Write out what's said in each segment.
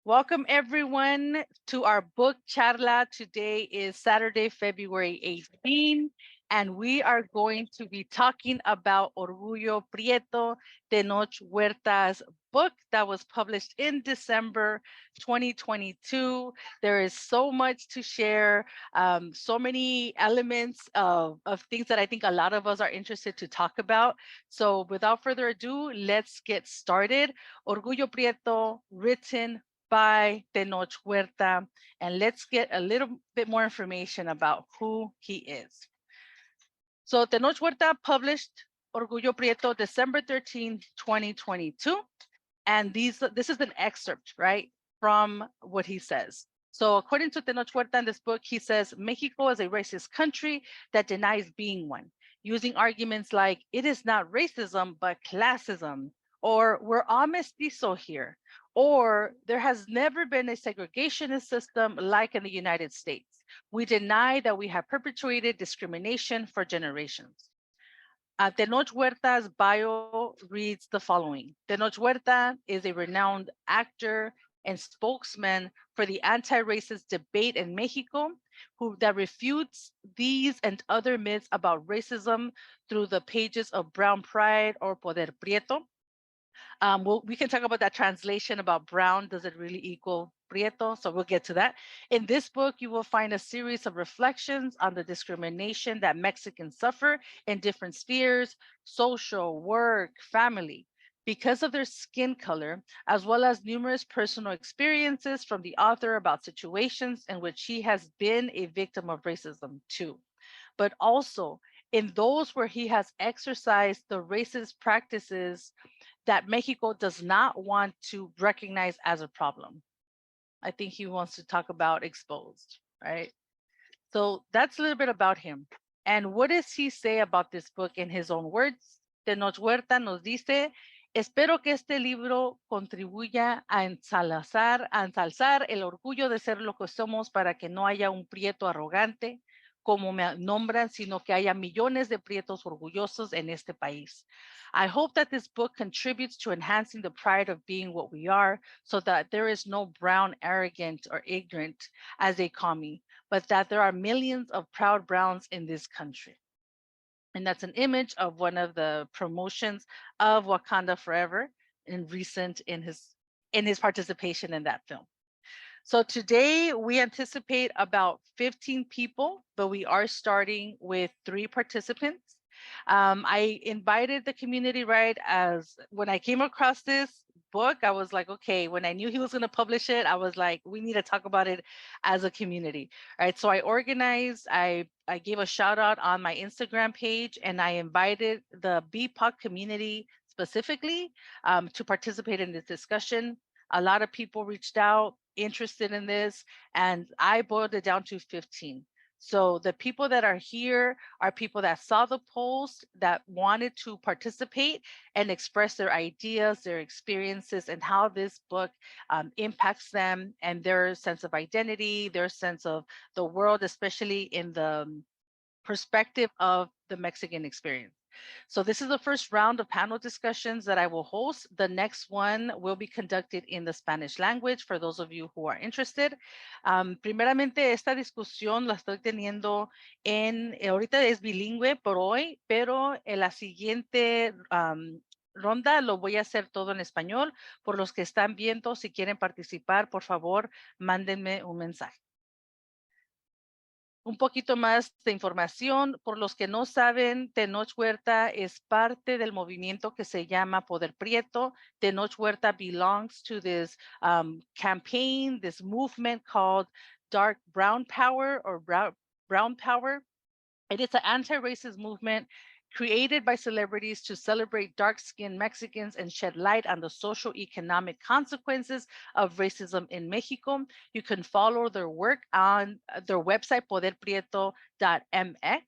Welcome everyone to our book Charla. Today is Saturday, February 18, and we are going to be talking about Orgullo Prieto, Tenoch Huerta's book that was published in December 2022. There is so much to share, so many elements of things that I think a lot of us are interested to talk about. So without further ado, let's get started. Orgullo Prieto, written by Tenoch Huerta, and let's get a little bit more information about who he is. So Tenoch Huerta published Orgullo Prieto December 13, 2022, and this is an excerpt, right, from what he says. So according to Tenoch Huerta in this book, he says, Mexico is a racist country that denies being one, using arguments like, it is not racism, but classism, or we're all mestizo here, or there has never been a segregationist system like in the United States. We deny that we have perpetuated discrimination for generations. Tenoch Huerta's bio reads the following. Tenoch Huerta is a renowned actor and spokesman for the anti-racist debate in Mexico, that refutes these and other myths about racism through the pages of Brown Pride or Poder Prieto. We can talk about that translation about brown. Does it really equal Prieto? So we'll get to that. In this book, you will find a series of reflections on the discrimination that Mexicans suffer in different spheres, social, work, family, because of their skin color, as well as numerous personal experiences from the author about situations in which he has been a victim of racism too, but also in those where he has exercised the racist practices that Mexico does not want to recognize as a problem. I think he wants to talk about exposed, right? So that's a little bit about him. And what does he say about this book in his own words? Tenoch Huerta nos dice, espero que este libro contribuya a ensalzar el orgullo de ser lo que somos para que no haya un prieto arrogante, como me nombran, sino que haya millones de prietos orgullosos en este país. I hope that this book contributes to enhancing the pride of being what we are, so that there is no brown, arrogant, or ignorant, as they call me, but that there are millions of proud Browns in this country. And that's an image of one of the promotions of Wakanda Forever in his participation in that film. So today we anticipate about 15 people, but we are starting with 3 participants. I invited the community, right? As when I came across this book, I was like, okay, when I knew he was going to publish it, I was like, we need to talk about it as a community. All right. So I organized, I gave a shout out on my Instagram page, and I invited the BPOC community specifically to participate in this discussion. A lot of people reached out interested in this, and I boiled it down to 15. So the people that are here are people that saw the post, that wanted to participate and express their ideas, their experiences, and how this book impacts them and their sense of identity, their sense of the world, especially in the perspective of the Mexican experience. So this is the first round of panel discussions that I will host. The next one will be conducted in the Spanish language for those of you who are interested. Primeramente, esta discusión la estoy teniendo ahorita es bilingüe por hoy, pero en la siguiente ronda lo voy a hacer todo en español. Por los que están viendo, si quieren participar, por favor, mándenme un mensaje. Un poquito más de información, por los que no saben, Tenoch Huerta es parte del movimiento que se llama Poder Prieto. Tenoch Huerta belongs to this campaign, this movement called Dark Brown Power or Brown Power. It is an anti-racist movement created by celebrities to celebrate dark-skinned Mexicans and shed light on the social economic consequences of racism in Mexico. You can follow their work on their website, poderprieto.mx.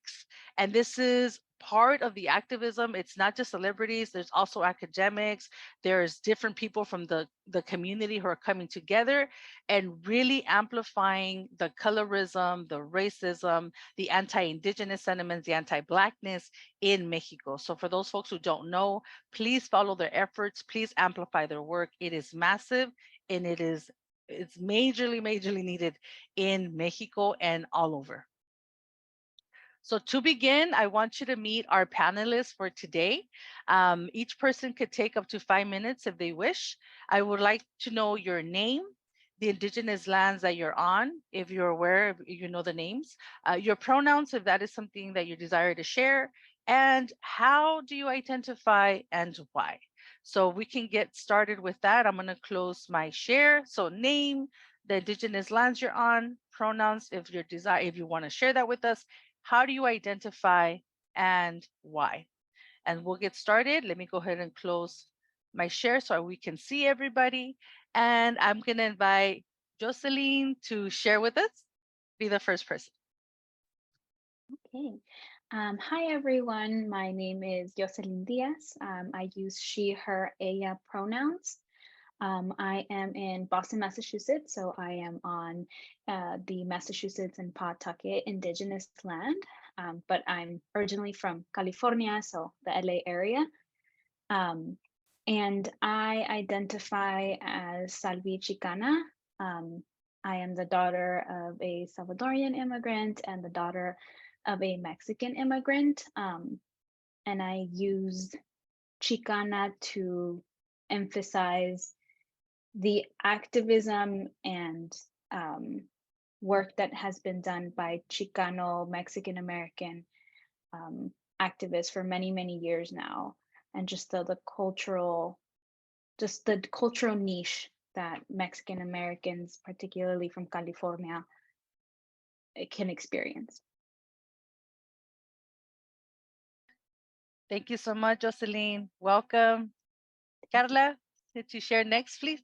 And this is part of the activism, it's not just celebrities, there's also academics, there's different people from the community who are coming together and really amplifying the colorism, the racism, the anti-Indigenous sentiments, the anti-Blackness in Mexico. So for those folks who don't know, please follow their efforts, please amplify their work. It is massive and it's majorly needed in Mexico and all over. So to begin, I want you to meet our panelists for today. Each person could take up to 5 minutes if they wish. I would like to know your name, the Indigenous lands that you're on, if you're aware, if you know the names, your pronouns, if that is something that you desire to share, and how do you identify and why? So we can get started with that. I'm going to close my share. So name, the Indigenous lands you're on, pronouns, if you want to share that with us, how do you identify and why? And we'll get started. Let me go ahead and close my share so we can see everybody. And I'm going to invite Jocelyn to share with us. Be the first person. Okay. Hi, everyone. My name is Jocelyn Diaz. I use she, her, ella pronouns. I am in Boston, Massachusetts, so I am on the Massachusetts and Pawtucket Indigenous land, but I'm originally from California, so the LA area. And I identify as Salvi Chicana. I am the daughter of a Salvadorian immigrant and the daughter of a Mexican immigrant. And I use Chicana to emphasize the activism and work that has been done by Chicano Mexican American activists for many, many years now, and just the cultural niche that Mexican Americans, particularly from California, can experience. Thank you so much, Jocelyn. Welcome. Carla, could you share next, please?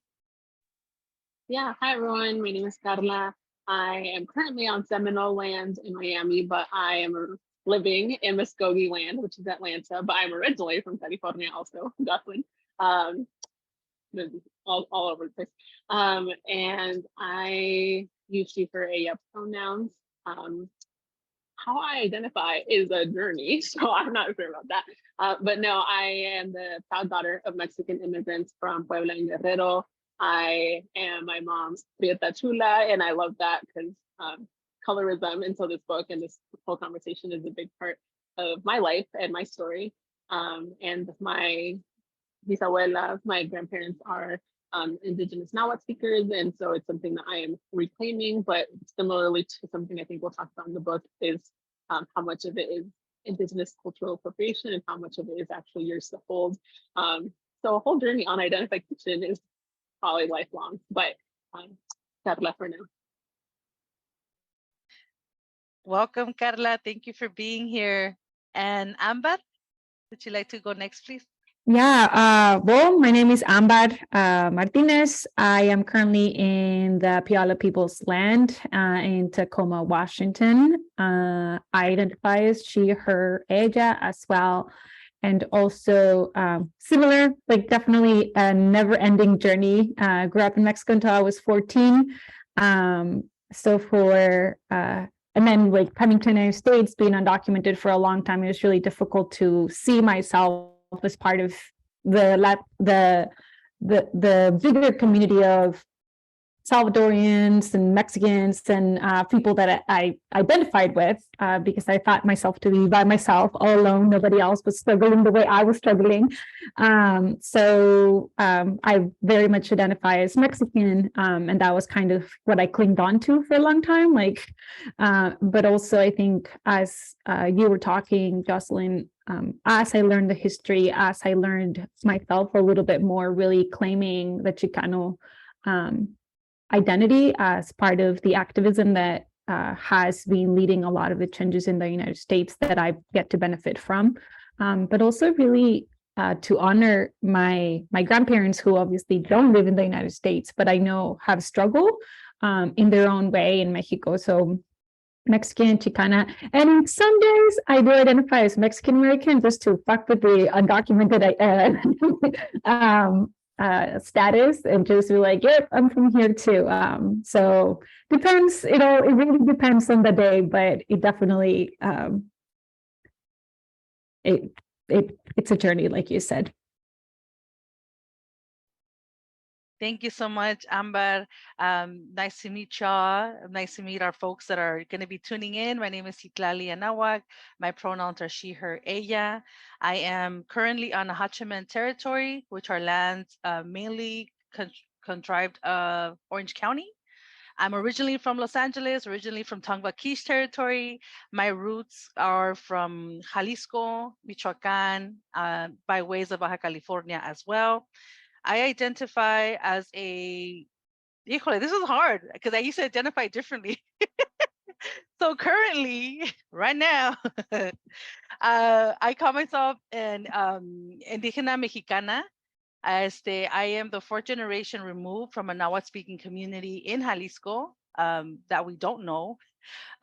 Yeah, hi everyone. My name is Charla. I am currently on Seminole land in Miami, but I am living in Muskogee land, which is Atlanta. But I'm originally from California, also Dublin, all over the place. And I use she, her, ella pronouns. How I identify is a journey, so I'm not sure about that. But no, I am the proud daughter of Mexican immigrants from Puebla and Guerrero. I am my mom's Prieta Chula, and I love that because colorism. And so this book and this whole conversation is a big part of my life and my story. And my bisabuela, my grandparents are Indigenous Nahuatl speakers, and so it's something that I am reclaiming. But similarly to something I think we'll talk about in the book is how much of it is Indigenous cultural appropriation and how much of it is actually yours to hold. So a whole journey on identification is probably lifelong, but that's left for now. Welcome, Carla. Thank you for being here. And Amber, would you like to go next, please? Yeah, well, my name is Ambar Martinez. I am currently in the Puyallup People's Land in Tacoma, Washington. I identify as she, her, ella as well. And also similar, like definitely a never-ending journey. Grew up in Mexico until I was 14. And then like coming to the United States, being undocumented for a long time, it was really difficult to see myself as part of the bigger community of Salvadorians and Mexicans and people that I identified with because I thought myself to be by myself, all alone. Nobody else was struggling the way I was struggling. So I very much identify as Mexican, and that was kind of what I clinged on to for a long time. But also I think as you were talking, Jocelyn, as I learned the history, as I learned myself a little bit more, really claiming the Chicano identity as part of the activism that has been leading a lot of the changes in the United States that I get to benefit from, but also really to honor my grandparents who obviously don't live in the United States, but I know have struggled in their own way in Mexico. So Mexican, Chicana. And some days I do identify as Mexican American just to fuck with the undocumented status and just be like, yep, I'm from here too. So depends, it really depends on the day, but it definitely, it's a journey, like you said. Thank you so much, Amber. Nice to meet y'all. Nice to meet our folks that are going to be tuning in. My name is Citlali Anahuac. My pronouns are she, her, ella. I am currently on Ahachiman territory, which are lands mainly contrived of Orange County. I'm originally from Los Angeles, originally from Tongvaquish territory. My roots are from Jalisco, Michoacan, by ways of Baja California as well. I identify as this is hard because I used to identify differently. So currently, right now, I call myself an Indígena Mexicana. I am the 4th generation removed from a Nahuatl-speaking community in Jalisco that we don't know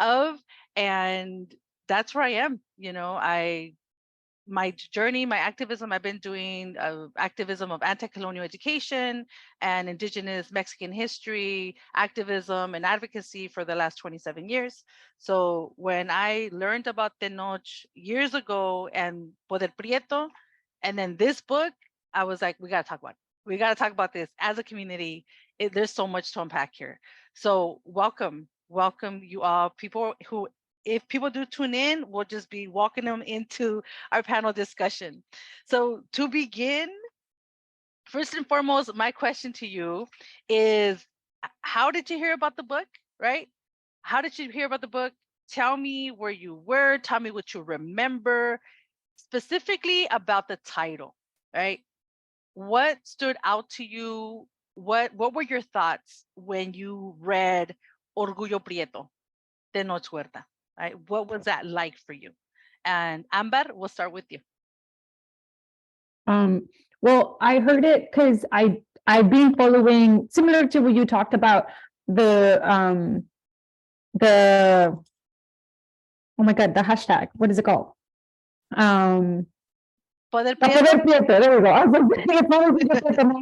of, and that's where I am. My journey, my activism, I've been doing activism of anti-colonial education and indigenous Mexican history, activism and advocacy for the last 27 years. So when I learned about Tenoch years ago and Orgullo Prieto, and then this book, I was like, we got to talk about it. We got to talk about this as a community. There's so much to unpack here. So welcome you all, people who, if people do tune in, we'll just be walking them into our panel discussion. So to begin, first and foremost, my question to you is, how did you hear about the book, right? How did you hear about the book? Tell me where you were, tell me what you remember, specifically about the title, right? What stood out to you? What were your thoughts when you read Orgullo Prieto, Tenoch Huerta? Right? What was that like for you? And Amber, we'll start with you. Well, I heard it because I've been following, similar to what you talked about, the oh my God, the hashtag, what is it called? Poder Poder Prieto? Prieto, there we go. I was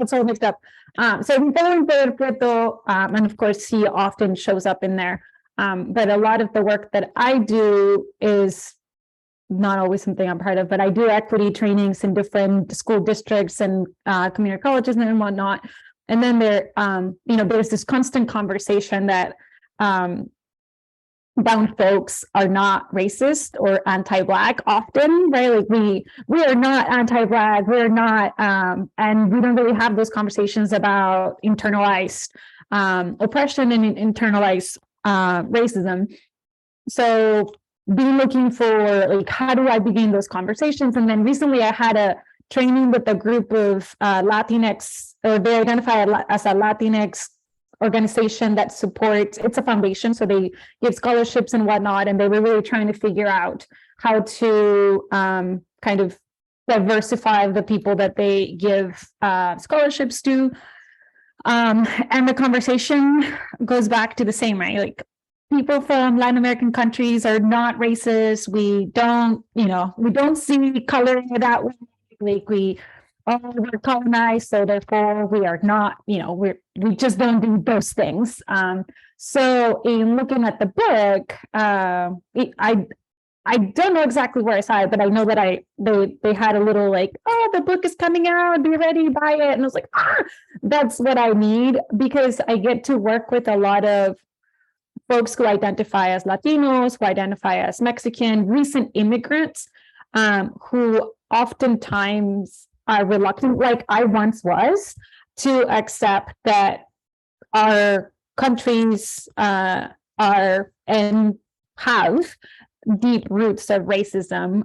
it's all mixed up. So I've been following Poder Prieto, and of course he often shows up in there. But a lot of the work that I do is not always something I'm part of, but I do equity trainings in different school districts and community colleges and whatnot. And then there's this constant conversation that brown folks are not racist or anti-Black often, right? Like we are not anti-Black, we're not, and we don't really have those conversations about internalized oppression and internalized racism. So been looking for, like, how do I begin those conversations? And then recently I had a training with a group of Latinx, or they identify as a Latinx organization that supports, it's a foundation, so they give scholarships and whatnot, and they were really trying to figure out how to kind of diversify the people that they give scholarships to. And the conversation goes back to the same, right? Like, people from Latin American countries are not racist. We don't see color that way. Like, we're colonized, so therefore we are not, we just don't do those things. So in looking at the book, I don't know exactly where I saw it, but I know that they had a little like, oh, the book is coming out, be ready, buy it. And I was like, that's what I need, because I get to work with a lot of folks who identify as Latinos, who identify as Mexican, recent immigrants, who oftentimes are reluctant, like I once was, to accept that our countries are and have deep roots of racism.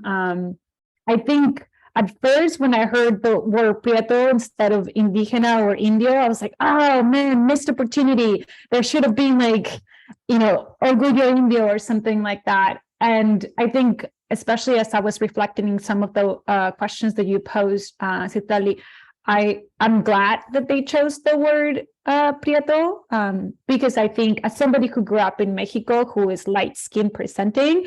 I think at first, when I heard the word Prieto instead of Indígena or Indio, I was like, oh man, missed opportunity. There should have been like, Orgullo Indio or something like that. And I think, especially as I was reflecting in some of the questions that you posed, Citlali, I'm glad that they chose the word Prieto, because I think as somebody who grew up in Mexico, who is light skin presenting,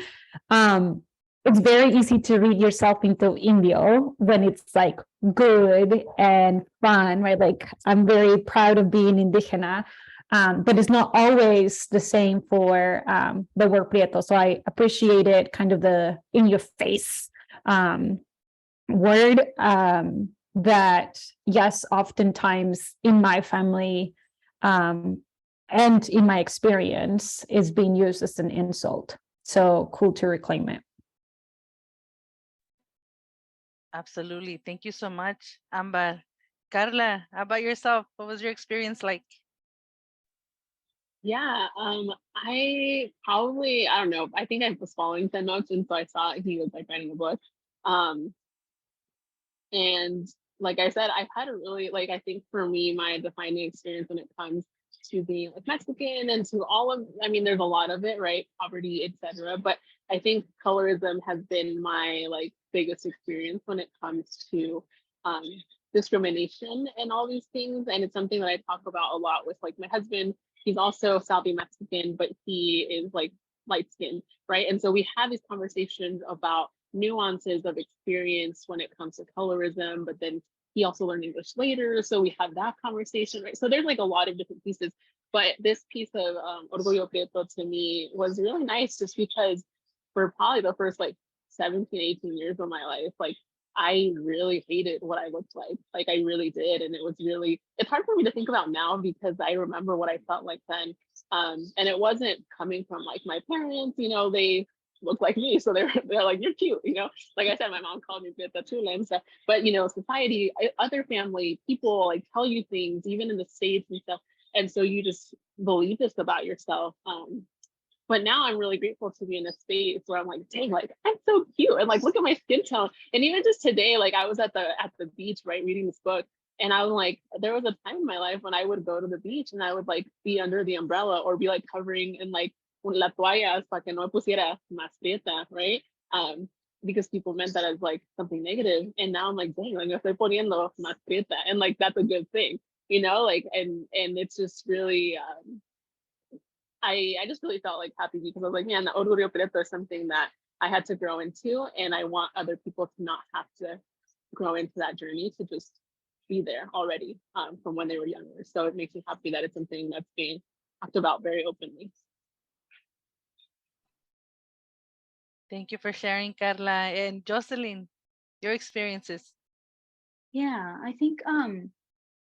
it's very easy to read yourself into Indio when it's like good and fun, right? Like I'm very proud of being indigena, but it's not always the same for the word Prieto. So I appreciated kind of the in your face word. That yes, oftentimes in my family and in my experience is being used as an insult. So cool to reclaim it. Absolutely. Thank you so much, Amber. Carla, how about yourself? What was your experience like? Yeah, I don't know, I think I was following Tenoch, and so I saw he was like writing a book. Um, and like I said, I've had a really, like, I think for me, my defining experience when it comes to being like Mexican and to all of, I mean, there's a lot of it, right? Poverty, etc. But I think colorism has been my like biggest experience when it comes to um, discrimination and all these things. And it's something that I talk about a lot with like my husband. He's also Saudi Mexican, but he is like light skinned, right? And so we have these conversations about nuances of experience when it comes to colorism, but then he also learned English later. So we have that conversation, right? So there's like a lot of different pieces. But this piece of Orgullo Prieto to me was really nice just because for probably the first like 17, 18 years of my life, like I really hated what I looked like. Like I really did. And it was really, it's hard for me to think about now because I remember what I felt like then. And it wasn't coming from like my parents, you know, they look like me. So they're like, you're cute, you know? Like I said, my mom called me Beta Chula and stuff. But you know, society, other family, people like tell you things, even in the States and stuff. And so you just believe this about yourself. But now I'm really grateful to be in a space where I'm like, dang, like I'm so cute. And like look at my skin tone. And even just today, like I was at the beach, right, reading this book. And I was like, there was a time in my life when I would go to the beach and I would like be under the umbrella or be like covering in like la toalla para que no me pusiera más prieta, right? Because people meant that as like something negative. And now I'm like, dang, like me estoy poniendo más prieta. And like that's a good thing, you know, like and it's just really I just really felt like happy because I was like, man, the Orgullo Prieto is something that I had to grow into, and I want other people to not have to grow into that journey, to just be there already from when they were younger. So it makes me happy that it's something that's being talked about very openly. Thank you for sharing, Carla. And Jocelyn, your experiences. Yeah, I think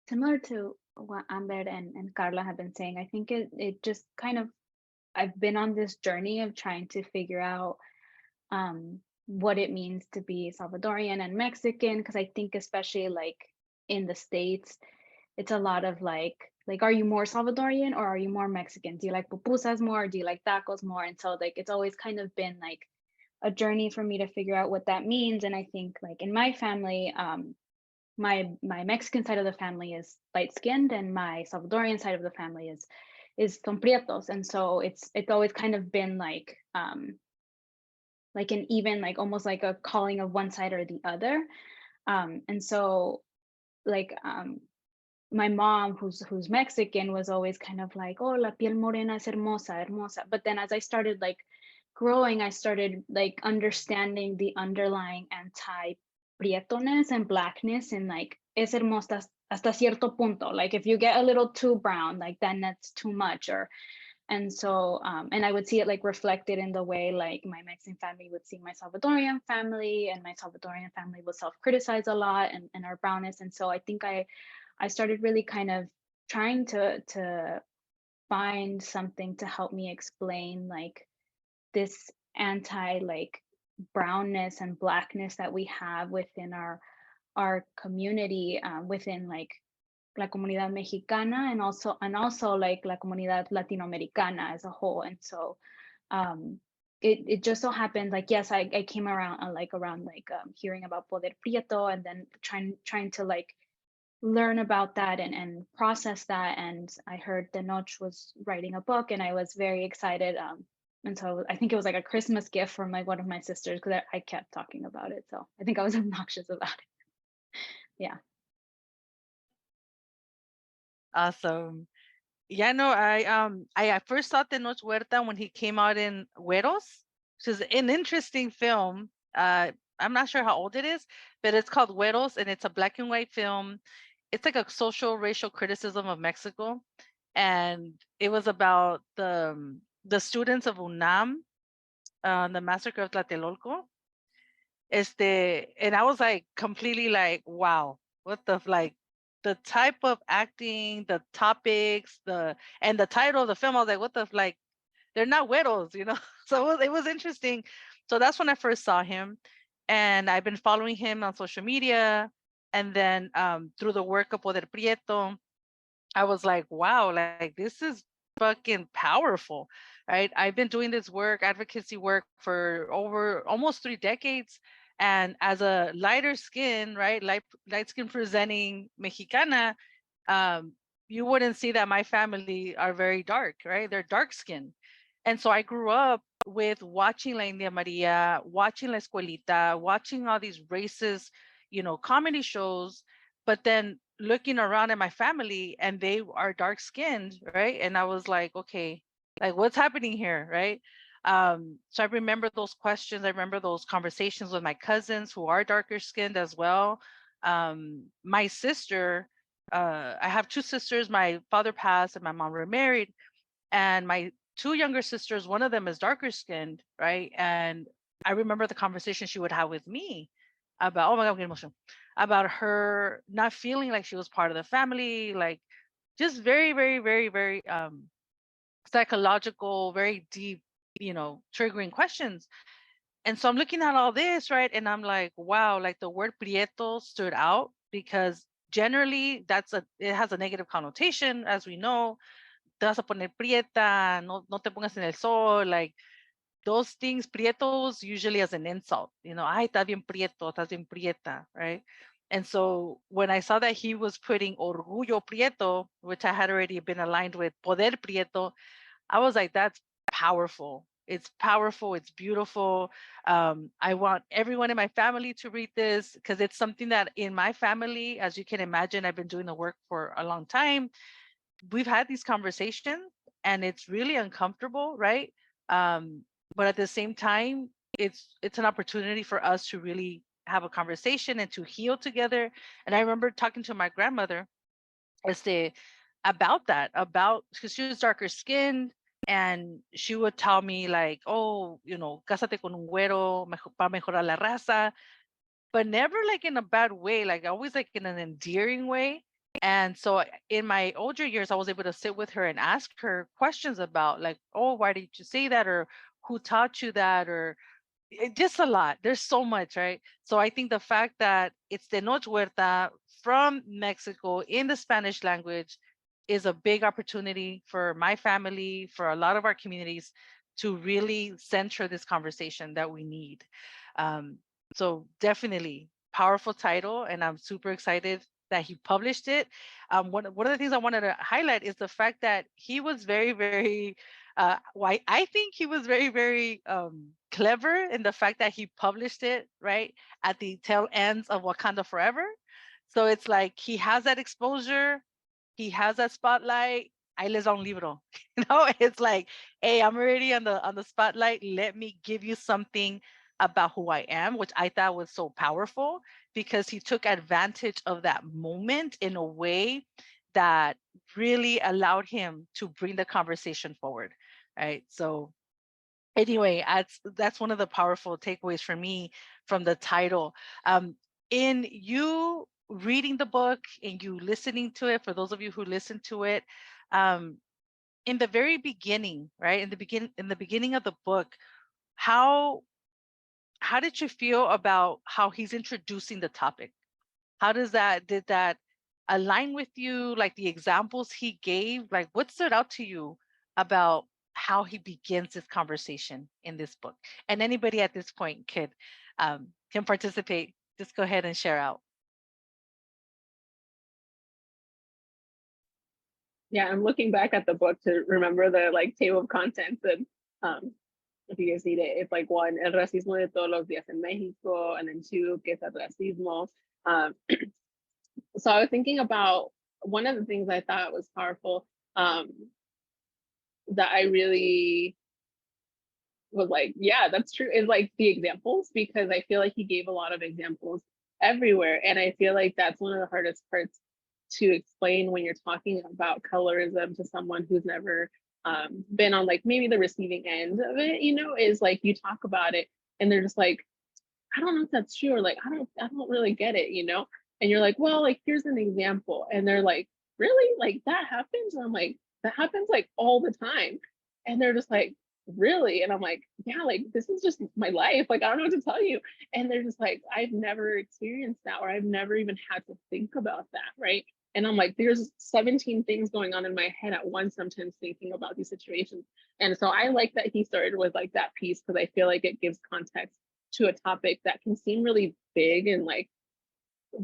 similar to what Amber and Carla have been saying, I think it just kind of, I've been on this journey of trying to figure out what it means to be Salvadorian and Mexican, because I think especially like in the States, it's a lot of like are you more Salvadorian or are you more Mexican? Do you like pupusas more? Do you like tacos more? And so like it's always kind of been like a journey for me to figure out what that means. And I think like in my family, my Mexican side of the family is light skinned and my Salvadorian side of the family is son prietos. And so it's always kind of been like an even like almost like a calling of one side or the other. And so like my mom who's Mexican was always kind of like, oh, la piel morena es hermosa, hermosa. But then as I started like growing, I started like understanding the underlying anti-prietoness and blackness, and like es hermosa hasta cierto punto. Like if you get a little too brown, like then that's too much. Or and so and I would see it like reflected in the way like my Mexican family would see my Salvadorian family, and my Salvadorian family would self-criticize a lot and our brownness. And so I think I started really kind of trying to find something to help me explain like this anti like brownness and blackness that we have within our community, within like la comunidad mexicana, and also like la comunidad latinoamericana as a whole. And so it just so happened like, yes, I came around hearing about Poder Prieto, and then trying to like learn about that and process that. And I heard Tenoch was writing a book, and I was very excited. And so I think it was like a Christmas gift from like one of my sisters, because I kept talking about it. So I think I was obnoxious about it. Yeah. Awesome. Yeah, no, I first saw Tenoch Huerta when he came out in Güeros, which is an interesting film. I'm not sure how old it is, but it's called Güeros, and it's a black and white film. It's like a social racial criticism of Mexico, and it was about the students of UNAM, the massacre of Tlatelolco. And I was like completely like, wow, what the like the type of acting, the topics, and the title of the film. I was like, what the like, they're not widows, you know. So it was interesting. So that's when I first saw him, and I've been following him on social media, and then through the work of Poder Prieto, I was like, wow, like this is fucking powerful, right? I've been doing this work, advocacy work, for over almost 3 decades. And as a lighter skin, right, light skin presenting Mexicana, um, you wouldn't see that my family are very dark, right? They're dark skinned. And so I grew up with watching La India Maria, watching La Escuelita, watching all these racist, comedy shows, but then looking around at my family and they are dark skinned, right? And I was like, okay, like what's happening here, right? So I remember those questions. I remember those conversations with my cousins who are darker skinned as well. My sister, I have two sisters. My father passed and my mom remarried, and my two younger sisters, one of them is darker skinned, right? And I remember the conversation she would have with me about, oh my God, I'm getting emotional, about her not feeling like she was part of the family, like just very, very, very, very psychological, very deep, triggering questions. And so I'm looking at all this, right? And I'm like, wow, like the word prieto stood out because generally it has a negative connotation, as we know. Te vas a poner prieta, no te pongas en el sol, like those things, prietos usually as an insult, ay, estás bien prieto, estás bien prieta, right? And so when I saw that he was putting Orgullo Prieto, which I had already been aligned with Poder Prieto, I was like, that's powerful. It's powerful. It's beautiful. I want everyone in my family to read this because it's something that in my family, as you can imagine, I've been doing the work for a long time. We've had these conversations and it's really uncomfortable, right? But at the same time, it's an opportunity for us to really have a conversation and to heal together. And I remember talking to my grandmother este, about that, about because she was darker skinned, and she would tell me like, oh, cásate con un güero para mejorar la raza, but never like in a bad way, like always like in an endearing way. And so in my older years, I was able to sit with her and ask her questions about like, oh, why did you say that? Or who taught you that? Or just a lot. There's so much, right? So I think the fact that it's Tenoch Huerta from Mexico in the Spanish language is a big opportunity for my family, for a lot of our communities to really center this conversation that we need. Um, so definitely powerful title, and I'm super excited that he published it. One of the things I wanted to highlight is the fact that he was very, very why I think he was very, very clever in the fact that he published it right at the tail ends of Wakanda Forever. So it's like he has that exposure, he has that spotlight. Ahí les da un libro, It's like, hey, I'm already on the spotlight. Let me give you something about who I am, which I thought was so powerful because he took advantage of that moment in a way that really allowed him to bring the conversation forward, right? So anyway, that's one of the powerful takeaways for me from the title. In you reading the book and you listening to it, for those of you who listen to it, um, in the very beginning, right? In the beginning of the book, how did you feel about how he's introducing the topic? Did that align with you? Like the examples he gave, like what stood out to you about how he begins this conversation in this book? And anybody at this point can participate. Just go ahead and share out. Yeah, I'm looking back at the book to remember the like table of contents, and if you guys need it, it's like one, el racismo de todos los días en México, and then two, que es el racismo. So I was thinking about one of the things I thought was powerful, that I really was like, yeah, that's true, is like the examples, because I feel like he gave a lot of examples everywhere. And I feel like that's one of the hardest parts to explain when you're talking about colorism to someone who's never been on like maybe the receiving end of it, you know, is like you talk about it and they're just like, I don't know if that's true, or like, I don't really get it, you know? And you're like, well, like, here's an example. And they're like, really? Like that happens? And I'm like, that happens like all the time. And they're just like, really? And I'm like, yeah, like this is just my life. Like, I don't know what to tell you. And they're just like, I've never experienced that, or I've never even had to think about that, right? And I'm like, there's 17 things going on in my head at once, sometimes thinking about these situations. And so I like that he started with like that piece, because I feel like it gives context to a topic that can seem really big and like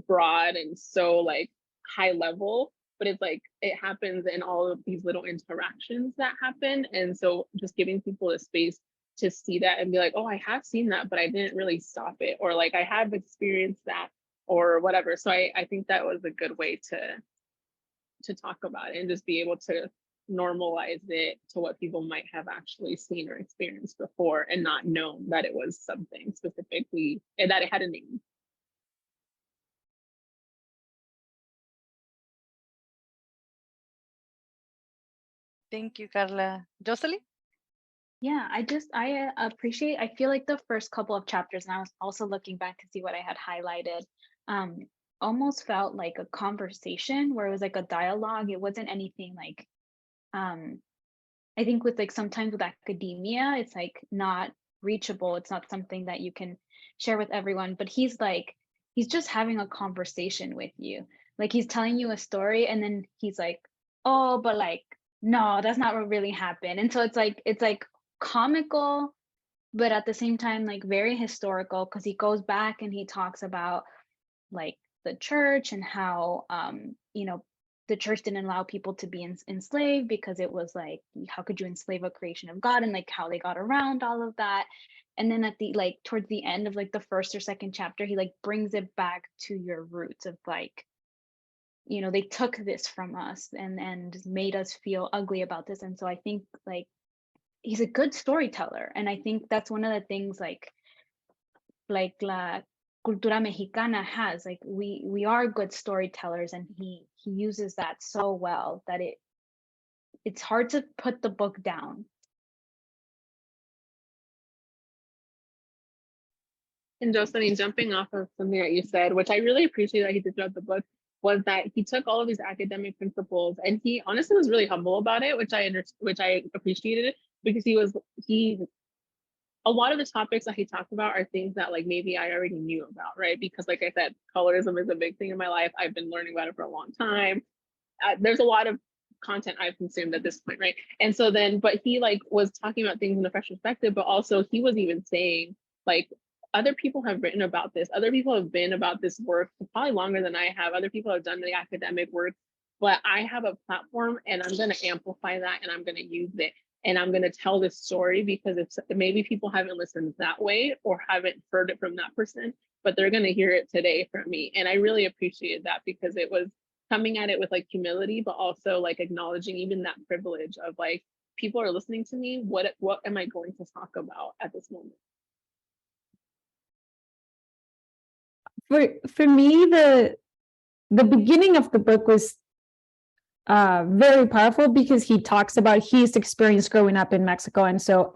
broad and so like high level, but it's like it happens in all of these little interactions that happen. And so just giving people a space to see that and be like, oh, I have seen that, but I didn't really stop it, or like I have experienced that, or whatever. So I think that was a good way to talk about it and just be able to normalize it to what people might have actually seen or experienced before and not known that it was something specifically and that it had a name. Thank you, Carla. Jocelyn? Yeah, I appreciate, I feel like the first couple of chapters, and I was also looking back to see what I had highlighted, almost felt like a conversation where it was like a dialogue. It wasn't anything like, I think with like sometimes with academia, it's like not reachable. It's not something that you can share with everyone, but he's just having a conversation with you. Like he's telling you a story and then he's like, oh, but like, no, that's not what really happened. And so it's like comical, but at the same time, like very historical, because he goes back and he talks about like the church and how, you know, the church didn't allow people to be enslaved because it was like, how could you enslave a creation of God, and like how they got around all of that. And then at the like towards the end of like the first or second chapter, he like brings it back to your roots of like, you know, they took this from us and made us feel ugly about this. And so I think like he's a good storyteller, and I think that's one of the things like la cultura mexicana has, like we are good storytellers, and he uses that so well that it's hard to put the book down. And Jocelyn, jumping off of something that you said, which I really appreciate that he did throughout the book, was that he took all of these academic principles and he honestly was really humble about it, which I appreciated, because a lot of the topics that he talked about are things that like maybe I already knew about, right? Because like I said, colorism is a big thing in my life. I've been learning about it for a long time. There's a lot of content I've consumed at this point, right? And so then, but he like was talking about things in a fresh perspective, but also he was even saying like, other people have written about this. Other people have been about this work probably longer than I have. Other people have done the academic work, but I have a platform and I'm going to amplify that and I'm going to use it. And I'm going to tell this story because it's maybe people haven't listened that way or haven't heard it from that person, but they're going to hear it today from me. And I really appreciated that because it was coming at it with like humility, but also like acknowledging even that privilege of like, people are listening to me. What am I going to talk about at this moment? For me, the beginning of the book was very powerful because he talks about his experience growing up in Mexico. And so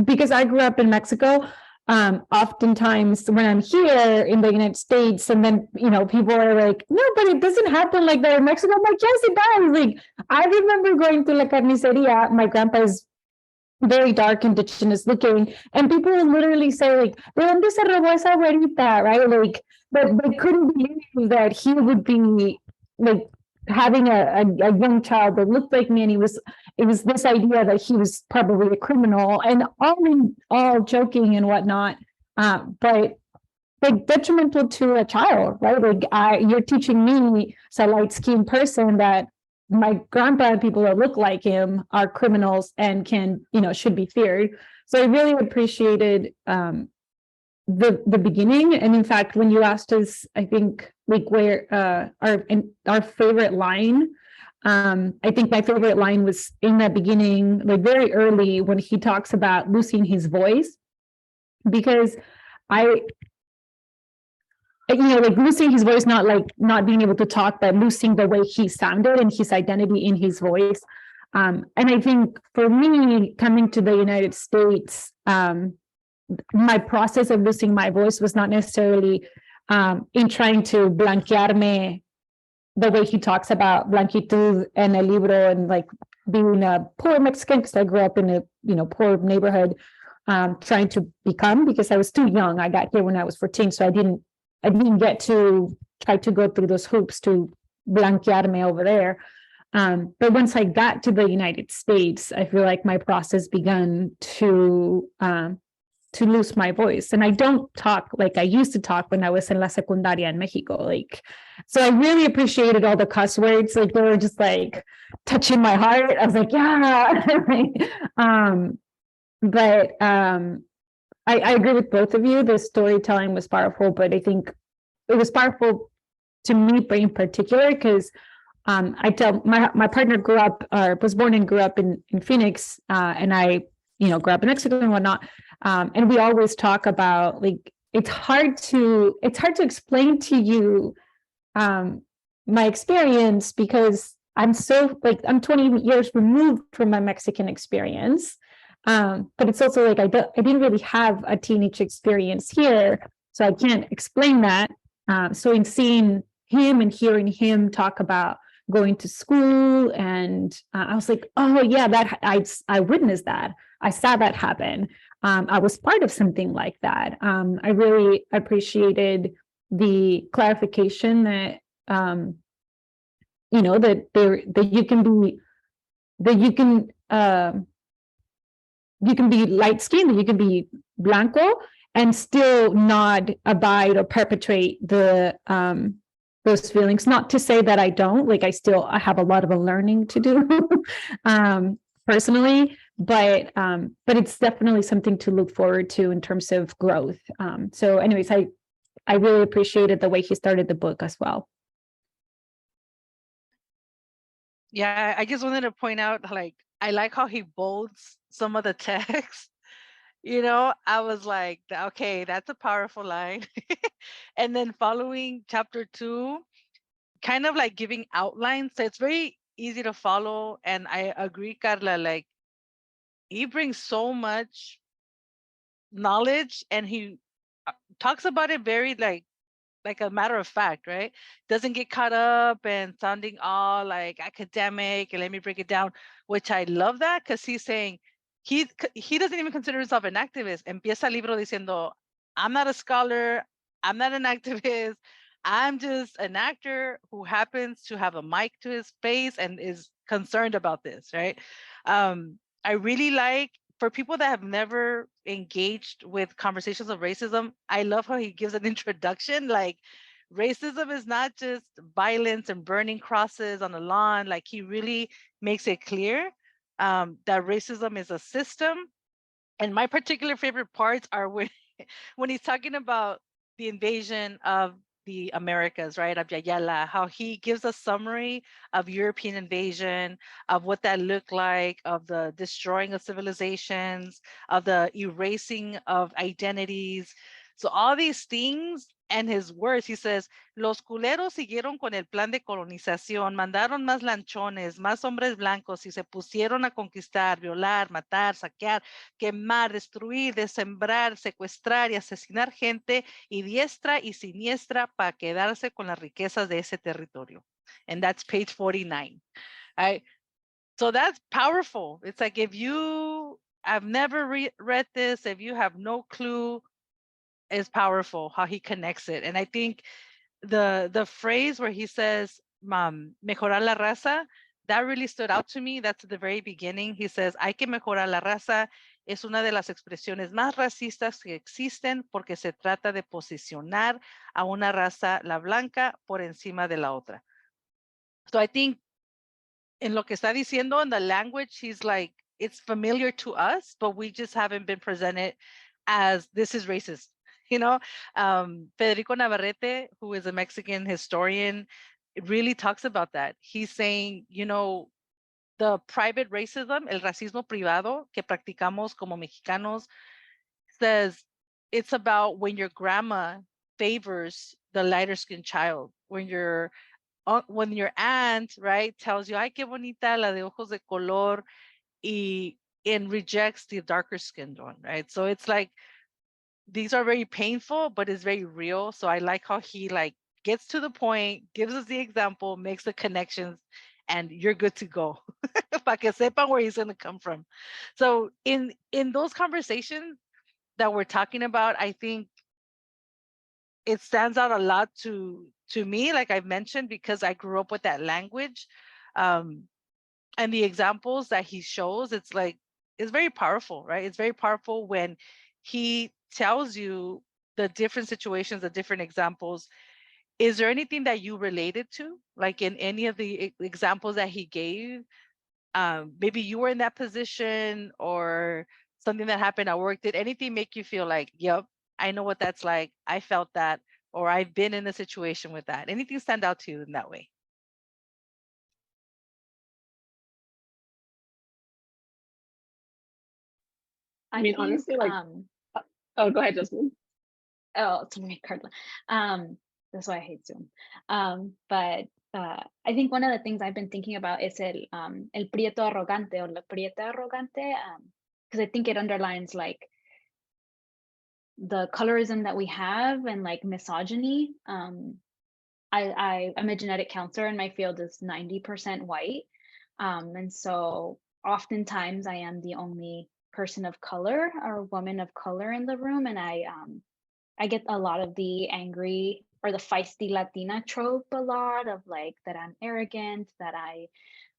because I grew up in Mexico, oftentimes when I'm here in the United States, and then, you know, people are like, no, but it doesn't happen like that in Mexico. I'm like, yes, it does. Like, I remember going to La Carniceria. My grandpa is very dark, indigenous looking, and people would literally say like, ¿de dónde se robó esa güerita? Right? Like, but they couldn't believe that he would be like having a young child that looked like me, and it was this idea that he was probably a criminal, and all joking and whatnot, but like detrimental to a child, right? Like you're teaching me, as a light-skinned person, that my grandpa and people that look like him are criminals and can, you know, should be feared. So I really appreciated the beginning. And in fact, when you asked us, I think like where our favorite line, I think my favorite line was in the beginning, like very early, when he talks about losing his voice, because like losing his voice, not like not being able to talk, but losing the way he sounded and his identity in his voice. And I think for me, coming to the United States, my process of losing my voice was not necessarily in trying to blanquearme, the way he talks about blanquitud en el libro, and like being a poor Mexican, because I grew up in a poor neighborhood, trying to become, because I was too young. I got here when I was 14, so I didn't get to try to go through those hoops to blanquearme over there. But once I got to the United States, I feel like my process began to lose my voice. And I don't talk like I used to talk when I was in la secundaria in Mexico. Like, so I really appreciated all the cuss words. Like, they were just like touching my heart. I was like, yeah. I agree with both of you. The storytelling was powerful, but I think it was powerful to me in particular because I tell my partner was born and grew up in Phoenix, and I grew up in Mexico and whatnot. And we always talk about like it's hard to explain to you my experience, because I'm 20 years removed from my Mexican experience. But it's also like I didn't really have a teenage experience here, so I can't explain that. So in seeing him and hearing him talk about going to school, and I was like, oh yeah, that I witnessed that. I saw that happen. I was part of something like that. I really appreciated the clarification that that you can be light skinned, that you can be blanco and still not abide or perpetuate those feelings. Not to say that I don't, like I have a lot of learning to do personally, but it's definitely something to look forward to in terms of growth. So anyways, I really appreciated the way he started the book as well. Yeah, I just wanted to point out, like, I like how he bolds some of the text. I was like, okay, that's a powerful line. And then following chapter 2, kind of like giving outlines. So it's very easy to follow. And I agree, Carla, like he brings so much knowledge, and he talks about it very like a matter of fact, right? Doesn't get caught up and sounding all like academic and let me break it down, which I love that, because he's saying he doesn't even consider himself an activist. Empieza el libro diciendo, I'm not a scholar, I'm not an activist, I'm just an actor who happens to have a mic to his face and is concerned about this, right? I really like, for people that have never engaged with conversations of racism, I love how he gives an introduction. Like, racism is not just violence and burning crosses on the lawn. Like, he really makes it clear that racism is a system. And my particular favorite parts are when he's talking about the invasion of the Americas, right, of Yayala, how he gives a summary of European invasion, of what that looked like, of the destroying of civilizations, of the erasing of identities. So all these things, and his words, he says, los culeros siguieron con el plan de colonización, mandaron más lanchones, más hombres blancos y se pusieron a conquistar, violar, matar, saquear, quemar, destruir, desembrar, secuestrar y asesinar gente y diestra y siniestra para quedarse con las riquezas de ese territorio. And that's page 49. So that's powerful. It's like, if you have never read this, if you have no clue, it's powerful how he connects it. And I think the phrase where he says, mejorar la raza, that really stood out to me. That's at the very beginning. He says, hay que mejorar la raza. Es una de las expresiones más racistas que existen porque se trata de posicionar a una raza, la blanca, por encima de la otra. So I think in lo que está diciendo, in the language, he's like, it's familiar to us, but we just haven't been presented as this is racist. you know. Federico Navarrete, who is a Mexican historian, really talks about that. He's saying, you know, the private racism, el racismo privado que practicamos como mexicanos, says it's about when your grandma favors the lighter skinned child, when your aunt, right, tells you, ay, qué bonita la de ojos de color, and rejects the darker skinned one, right? So it's like, these are very painful, but it's very real. So I like how he like gets to the point, gives us the example, makes the connections, and you're good to go. Para que sepan where he's going to come from. So in those conversations that we're talking about, I think it stands out a lot to me, like I've mentioned, because I grew up with that language. And the examples that he shows, it's like, it's very powerful, right? It's very powerful when he tells you the different situations, the different examples. Is there anything that you related to, like in any of the examples that he gave? Maybe you were in that position, or something that happened at work. Did anything make you feel like, yep, I know what that's like, I felt that, or I've been in a situation with that? Anything stand out to you in that way? I mean, think, honestly, like, oh, go ahead, Justin. oh, it's my Carla. That's why I hate Zoom. But I think one of the things I've been thinking about is el prieto arrogante, or la prieta arrogante, because I think it underlines like the colorism that we have and like misogyny. I'm a genetic counselor, and my field is 90% white, and so oftentimes I am the only person of color or woman of color in the room, and I get a lot of the angry or the feisty Latina trope a lot, of like that I'm arrogant, that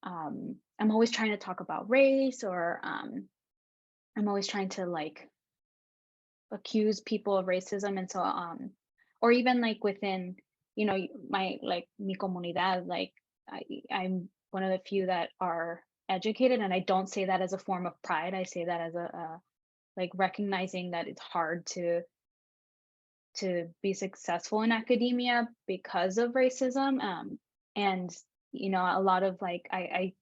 I'm always trying to talk about race, or I'm always trying to like accuse people of racism. And so or even like within, you know, my like mi comunidad, like I'm one of the few that are educated, and I don't say that as a form of pride. I say that as a like recognizing that it's hard to be successful in academia because of racism. And you know, a lot of like I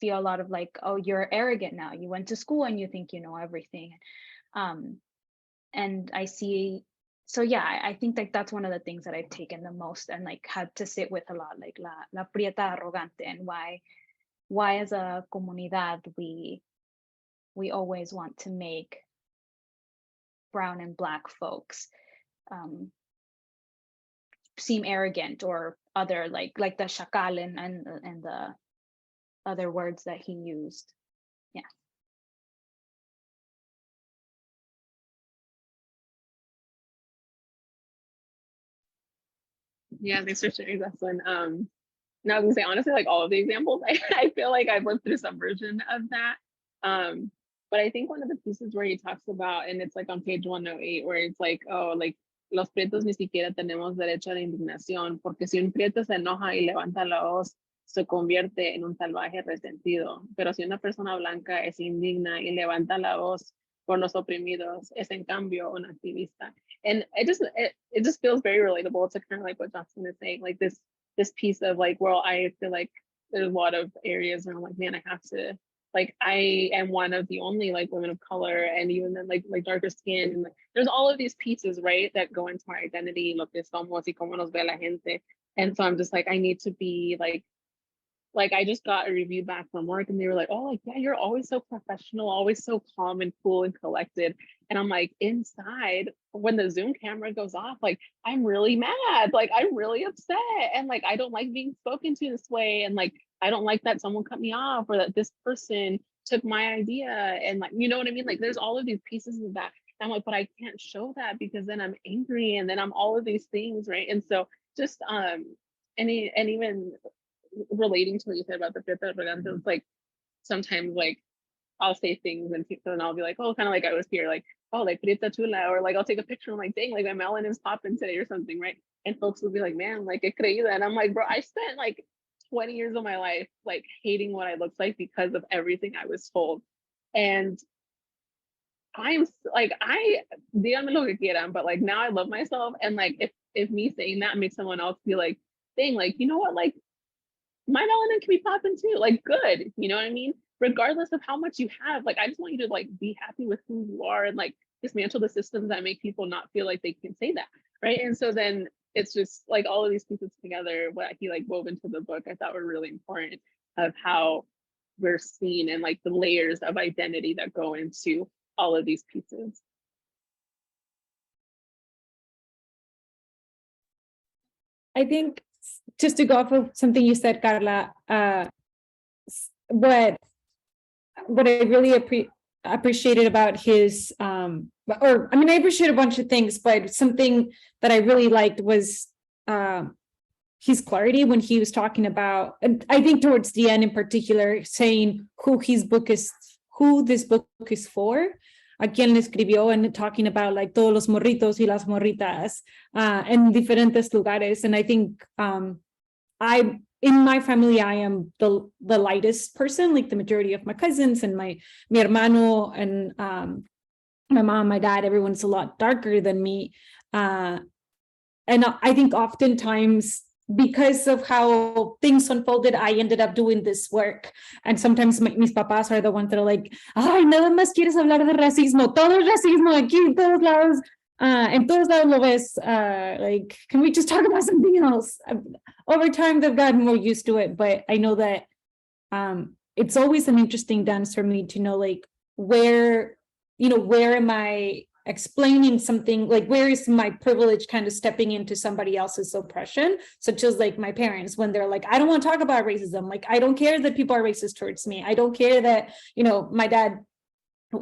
feel a lot of like, oh, you're arrogant now, you went to school and you think you know everything. And I see, so yeah, I think like that's one of the things that I've taken the most and like had to sit with a lot, like la prieta arrogante, and why as a comunidad we always want to make brown and black folks seem arrogant, or other like the shakal and the other words that he used. Yeah. Yeah, thanks for sharing, Jocelyn. Now I was gonna say, honestly, like all of the examples, I feel like I've lived through some version of that. But I think one of the pieces where he talks about, and it's like on page 108, where it's like, oh, like los prietos ni siquiera tenemos derecho a la indignación, porque si un prieto se enoja y levanta la voz, se convierte en un salvaje resentido. Pero si una persona blanca es indigna y levanta la voz por los oprimidos, es en cambio un activista. And it just feels very relatable to kind of like what Jocelyn is saying, like this piece of like, well, I feel like there's a lot of areas where I'm like, man, I have to, like, I am one of the only like women of color, and even then like darker skin, and like, there's all of these pieces, right, that go into our identity, lo que somos y cómo nos ve la gente. And so I'm just like, I need to be like I just got a review back from work, and they were like, oh, like, yeah, you're always so professional, always so calm and cool and collected. And I'm like, inside, when the Zoom camera goes off, like, I'm really mad, like, I'm really upset, and like, I don't like being spoken to this way, and like, I don't like that someone cut me off, or that this person took my idea, and like, you know what I mean? Like, there's all of these pieces of that. And I'm like, but I can't show that because then I'm angry, and then I'm all of these things, right? And so just and even relating to what you said about the prieta arrogante, it's like sometimes like I'll say things and people, and I'll be like, oh, kind of like I was here, like, oh, like prieta chula, or like I'll take a picture, I'm like, dang, like my melanin's popping today or something, right? And folks will be like, man, like que creída. And I'm like, bro, I spent like 20 years of my life like hating what I looked like because of everything I was told. And I'm like, díganme lo que quieran, but like now I love myself. And like, if me saying that makes someone else feel like, dang, like, you know what, like my melanin can be popping too, like good, you know what I mean? Regardless of how much you have, like, I just want you to like be happy with who you are and like dismantle the systems that make people not feel like they can say that, right? And so then it's just like all of these pieces together, what he like wove into the book, I thought were really important of how we're seen and like the layers of identity that go into all of these pieces. I think just to go off of something you said, Carla, what I really appreciated about his, or I mean, I appreciate a bunch of things, but something that I really liked was his clarity when he was talking about, and I think towards the end in particular, saying who this book is for, a quien le escribió, and talking about like todos los morritos y las morritas en diferentes lugares. And I think in my family, I am the lightest person, like the majority of my cousins and mi hermano and my mom, my dad, everyone's a lot darker than me. And I think oftentimes, because of how things unfolded, I ended up doing this work. And sometimes mis papás are the ones that are like, ay, nada más quieres hablar de racismo, todo es racismo aquí en todos lados. En todos lados lo ves, like, can we just talk about something else? Over time, they've gotten more used to it, but I know that it's always an interesting dance for me to know, like, where am I explaining something, like where is my privilege kind of stepping into somebody else's oppression, such as like my parents, when they're like, I don't want to talk about racism, like I don't care that people are racist towards me, I don't care that, my dad,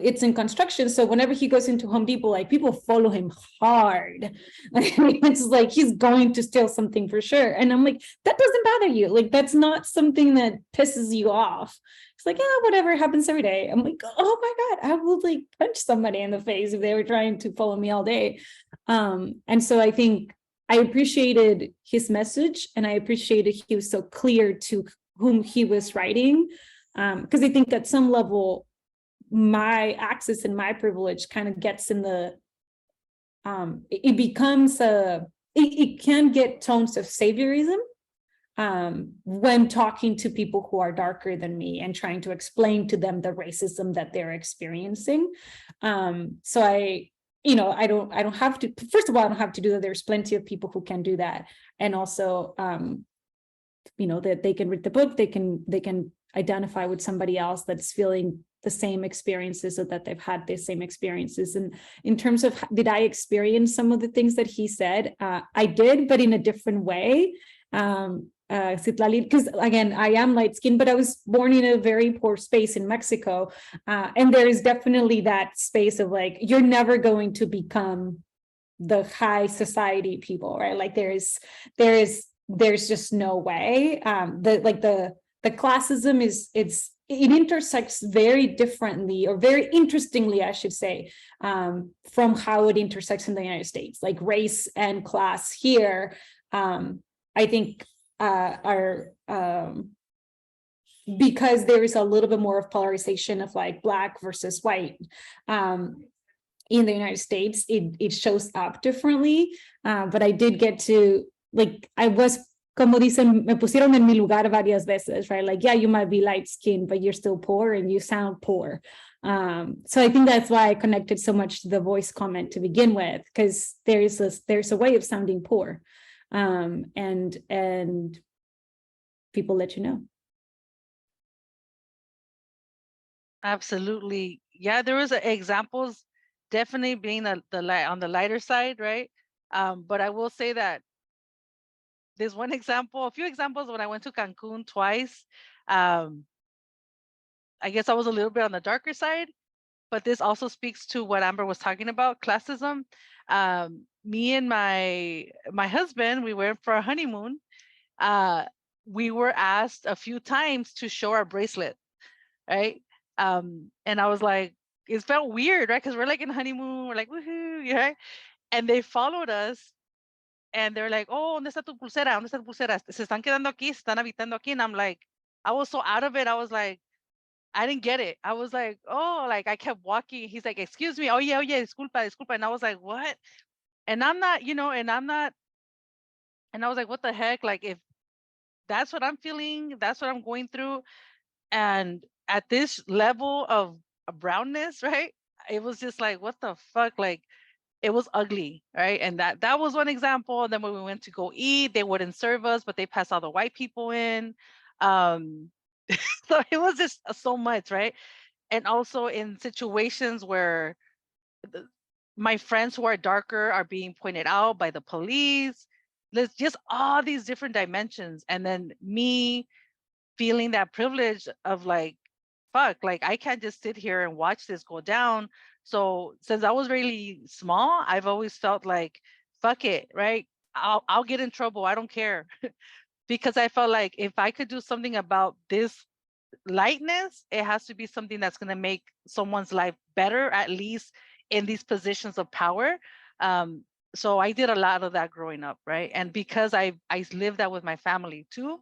it's in construction, so whenever he goes into Home Depot, like people follow him hard. It's like he's going to steal something for sure, and I'm like, that doesn't bother you, like that's not something that pisses you off. It's like, yeah, whatever, happens every day. I'm like, oh my god, I would like punch somebody in the face if they were trying to follow me all day. And so I think I appreciated his message, and I appreciated he was so clear to whom he was writing, because I think at some level my access and my privilege kind of gets in the it becomes it can get tones of saviorism when talking to people who are darker than me and trying to explain to them the racism that they're experiencing. So I don't have to, first of all, I don't have to do that. There's plenty of people who can do that. And also that they can read the book, they can identify with somebody else that's feeling the same experiences, so that they've had the same experiences. And in terms of, did I experience some of the things that he said? I did, but in a different way. Because again, I am light skinned, but I was born in a very poor space in Mexico. And there is definitely that space of like, you're never going to become the high society people, right? Like there's just no way. The classism it intersects very differently, or very interestingly, I should say, from how it intersects in the United States. Like race and class here, I think are because there is a little bit more of polarization of like Black versus white. In the United States, it shows up differently, but I did get to, like, I was, como dicen, me pusieron en mi lugar varias veces, right? Like, yeah, you might be light skinned, but you're still poor and you sound poor. So I think that's why I connected so much to the voice comment to begin with, because there's a way of sounding poor, and people let you know. Absolutely. Yeah, there was examples definitely being on the lighter side, right? But I will say that there's a few examples when I went to Cancun twice. I guess I was a little bit on the darker side, but this also speaks to what Amber was talking about, classism. Me and my husband, we went for a honeymoon. We were asked a few times to show our bracelet, right? And I was like, it felt weird, right? Because we're like in honeymoon, we're like, woohoo, right? And they followed us, and they're like, oh, ¿dónde está tu pulsera? ¿Dónde está tu pulsera? Se están quedando aquí, se están habitando aquí. And I'm like, I was so out of it. I was like, I didn't get it. I was like, oh, like I kept walking. He's like, excuse me. Oh yeah, disculpa, disculpa. And I was like, what? And I'm not, and I'm not, and I was like, what the heck? Like, if that's what I'm feeling, that's what I'm going through. And at this level of brownness, right? It was just like, what the fuck? Like, it was ugly, right? And that was one example. And then when we went to go eat, they wouldn't serve us, but they passed all the white people in. Um, so it was just so much, right? And also in situations where my friends who are darker are being pointed out by the police. There's just all these different dimensions. And then me feeling that privilege of like, fuck, like I can't just sit here and watch this go down. So since I was really small, I've always felt like, fuck it, right? I'll get in trouble. I don't care. Because I felt like if I could do something about this lightness, it has to be something that's going to make someone's life better, at least in these positions of power. Um, so I did a lot of that growing up, right? And because I lived that with my family too.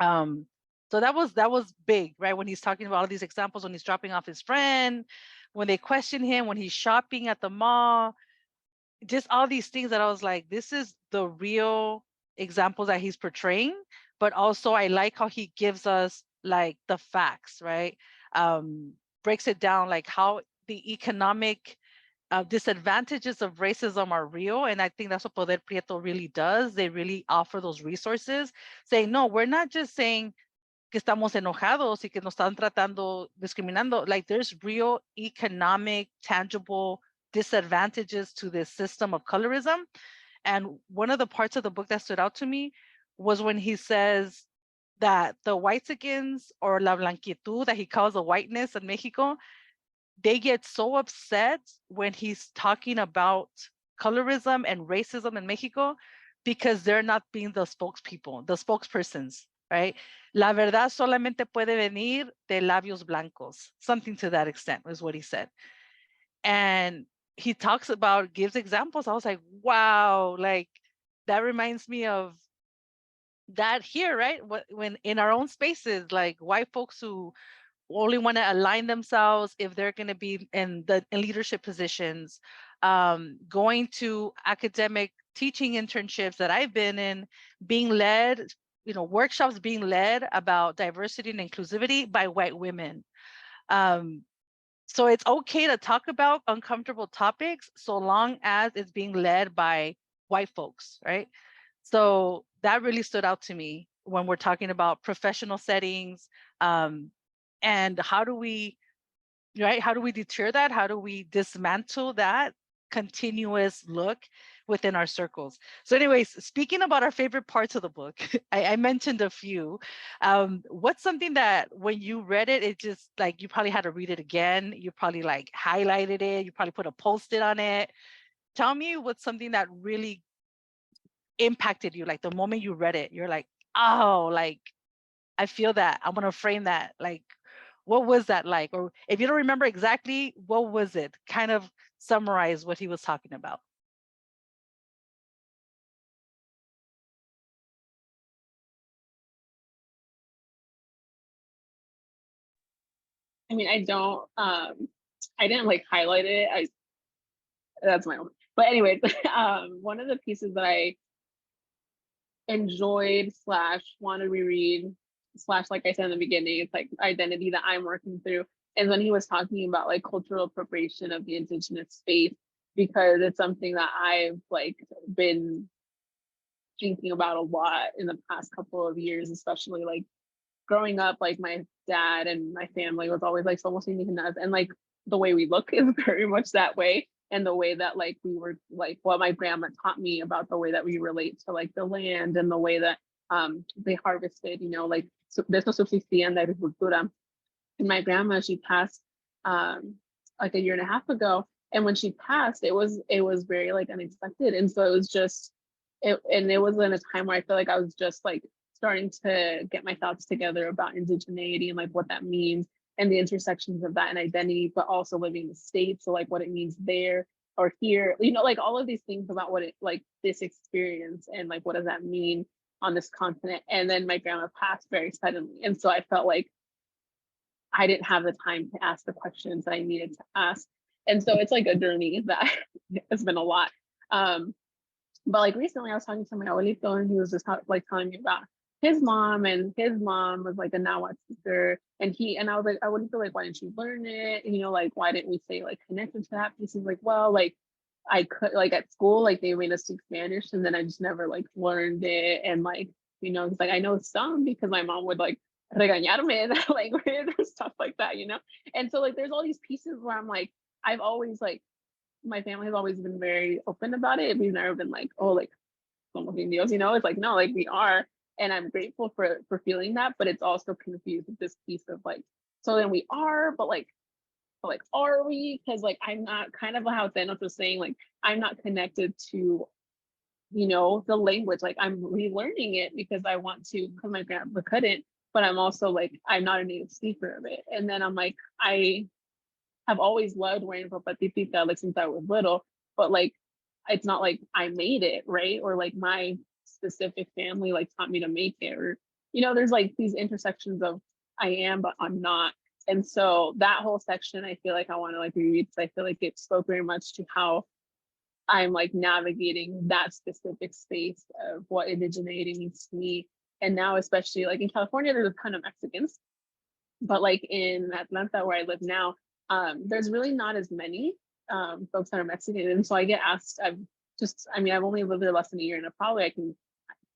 Um, so that was big, right? When he's talking about all these examples, when he's dropping off his friend, when they question him, when he's shopping at the mall, just all these things that I was like, this is the real examples that he's portraying. But also I like how he gives us like the facts, right? Breaks it down like how the economic disadvantages of racism are real. And I think that's what Poder Prieto really does. They really offer those resources, saying, no, we're not just saying que estamos enojados y que nos están tratando, discriminando. Like there's real economic, tangible disadvantages to this system of colorism. And one of the parts of the book that stood out to me was when he says that the Whitexicans, or la blanquitud that he calls the whiteness in Mexico, they get so upset when he's talking about colorism and racism in Mexico because they're not being the spokespeople, the spokespersons, right? La verdad solamente puede venir de labios blancos, something to that extent is what he said. And he talks about, gives examples. I was like, wow, like that reminds me of that here, right? When in our own spaces, like white folks who only want to align themselves if they're going to be in leadership positions, going to academic teaching internships that I've been in, being led, workshops being led about diversity and inclusivity by white women. So it's okay to talk about uncomfortable topics so long as it's being led by white folks, right? So that really stood out to me when we're talking about professional settings, and how do we, right? How do we deter that? How do we dismantle that continuous look within our circles? So anyways, speaking about our favorite parts of the book, I mentioned a few. What's something that when you read it, it just like, you probably had to read it again. You probably like highlighted it. You probably put a Post-it on it. Tell me what's something that really impacted you. Like the moment you read it, you're like, oh, like I feel that. I'm going to frame that. Like, what was that like? Or if you don't remember exactly, what was it? Kind of summarize what he was talking about. I mean, I didn't like highlight it. That's my own. But anyways, one of the pieces that I enjoyed / want to reread / like I said in the beginning, it's like identity that I'm working through. And when he was talking about like cultural appropriation of the indigenous space, because it's something that I've like been thinking about a lot in the past couple of years, especially like growing up, like my dad and my family was always like somos indígenas, and like the way we look is very much that way. And the way that like we were like what my grandma taught me about the way that we relate to like the land and the way that they harvested, like de eso subsistía en la agricultura. And my grandma, she passed like a year and a half ago. And when she passed, it was very like unexpected. And so it was just and it was in a time where I feel like I was just like starting to get my thoughts together about indigeneity and like what that means and the intersections of that and identity, but also living in the States. So like what it means there or here, like all of these things about what it like this experience and like what does that mean on this continent. And then my grandma passed very suddenly. And so I felt like I didn't have the time to ask the questions that I needed to ask. And so it's like a journey that has been a lot. But like recently I was talking to my abuelito and he was just like telling me about his mom, and his mom was like a Nahuatl speaker, and I was like, abuelito, like, why didn't you learn it? And, you know, like, why didn't we say like connected to that piece? He's like, well, like I could, like at school, like they made us speak Spanish and then I just never like learned it. And like, you know, it's like I know some because my mom would like regañarme in that language or stuff like that, you know? And so like there's all these pieces where I'm like, I've always like, my family has always been very open about it. We've never been like, oh, like somos indios, you know? It's like, no, like we are. And I'm grateful for feeling that, but it's also confused with this piece of like, so then we are, but like are we? Because like I'm not, kind of how Tenoch was saying, like I'm not connected to, you know, the language. Like I'm relearning it because I want to, because my grandpa couldn't, but I'm also like, I'm not a native speaker of it. And then I'm like, I have always loved wearing ropa típica like since I was little, but like it's not like I made it, right? Or like my specific family like taught me to make it, or, you know, there's like these intersections of I am, but I'm not. And so that whole section, I feel like I want to like reread, because I feel like it spoke very much to how I'm like navigating that specific space of what indigeneity means to me. And now, especially like in California, there's a ton of Mexicans, but like in Atlanta, where I live now, there's really not as many folks that are Mexican. And so I get asked, I've only lived there less than a year, and I can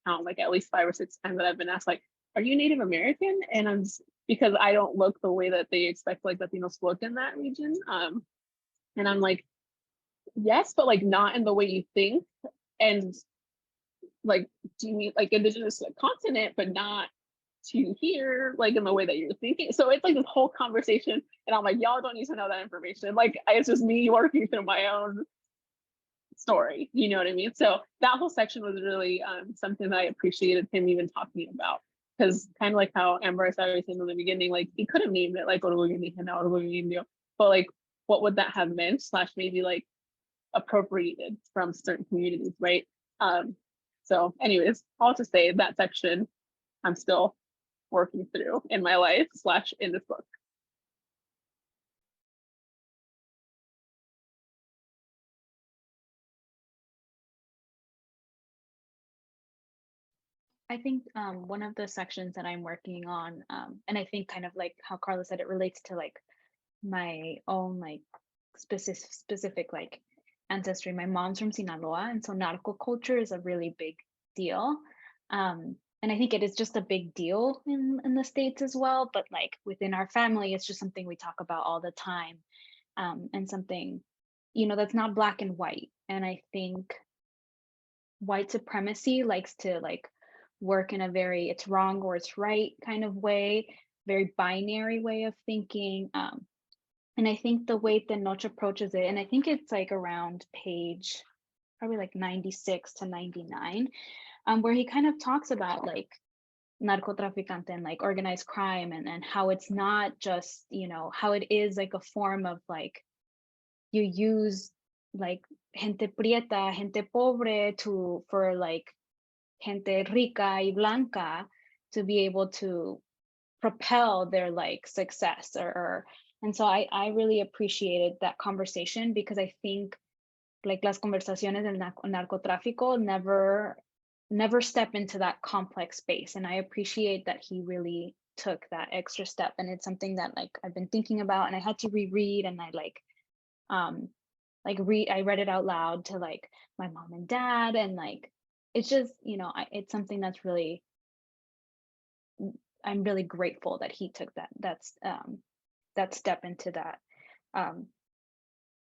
count like at least 5 or 6 times that I've been asked, like, are you Native American? And I'm just, because I don't look the way that they expect like Latinos look in that region. And I'm like, yes, but like not in the way you think. And like, do you mean like indigenous to the continent, but not to here, like in the way that you're thinking? So it's like this whole conversation, and I'm like, y'all don't need to know that information. Like it's just me working through my own story, you know what I mean? So that whole section was really something that I appreciated him even talking about, because kind of like how Amber started saying in the beginning, like he could have named it like Orgullo Indígena, Orgullo Indio, but like what would that have meant, slash maybe like appropriated from certain communities, right? So anyways, all to say that section I'm still working through in my life slash in this book. I think one of the sections that I'm working on, and I think kind of like how Carla said, it relates to like my own like specific like ancestry. My mom's from Sinaloa, and so narco culture is a really big deal. And I think it is just a big deal in the States as well, but like within our family, it's just something we talk about all the time, and something, you know, that's not black and white. And I think white supremacy likes to like work in a very it's wrong or it's right kind of way, very binary way of thinking. And I think the way Tenoch approaches it, and I think it's like around page probably like 96 to 99, where he kind of talks about like narcotraficante and like organized crime, and how it's not just, you know, how it is like a form of like you use like gente prieta, gente pobre for like gente rica y blanca to be able to propel their like success or and so I really appreciated that conversation, because I think like las conversaciones del narcotráfico never step into that complex space, and I appreciate that he really took that extra step. And it's something that like I've been thinking about, and I had to reread, and I I read it out loud to like my mom and dad, and like it's just, you know, it's something that's really, I'm really grateful that he took that step into that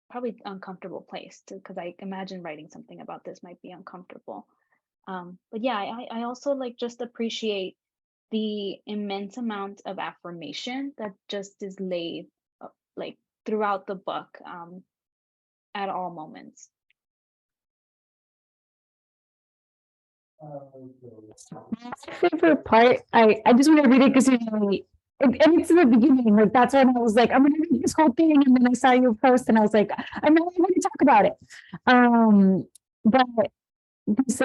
probably uncomfortable place, because I imagine writing something about this might be uncomfortable. But yeah, I also like just appreciate the immense amount of affirmation that just is laid like throughout the book, at all moments. My favorite part, I just want to read it because and it's in the beginning, like that's when I was like, I'm gonna read this whole thing, and then I saw your post, and I was like, I'm not going to talk about it. But dice,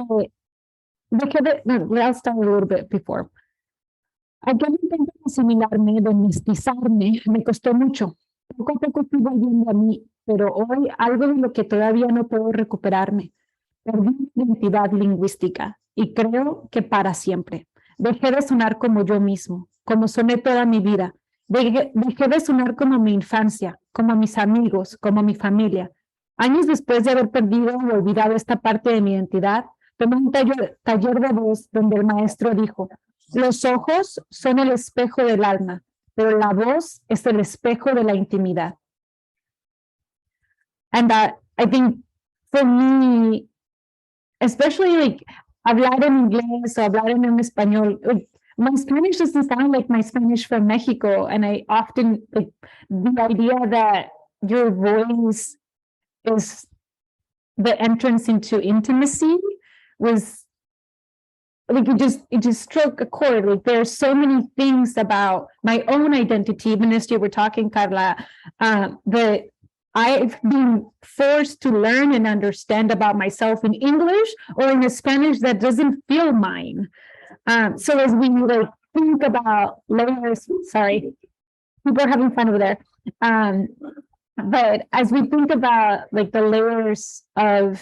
no, I'll start a little bit before. ¿A qué me intenta asimilarme, de mestizarme, me costó mucho. Poco a poco fui volviendo a mí, pero hoy algo de lo que todavía no puedo recuperarme. Perdí mi identidad lingüística y creo que para siempre. Dejé de sonar como yo mismo, como soné toda mi vida. Dejé de sonar como mi infancia, como mis amigos, como mi familia. Años después de haber perdido o olvidado esta parte de mi identidad, tomé un taller de voz donde el maestro dijo, los ojos son el espejo del alma, pero la voz es el espejo de la intimidad. And I think for me, especially like hablar en inglés o hablar en español, like, my Spanish doesn't sound like my Spanish from Mexico. And I often like the idea that your voice is the entrance into intimacy was like it just struck a chord. Like there are so many things about my own identity, even as you were talking, Carla, that I've been forced to learn and understand about myself in English or in a Spanish that doesn't feel mine. So as we like think about layers, sorry, people are having fun over there. But as we think about like the layers of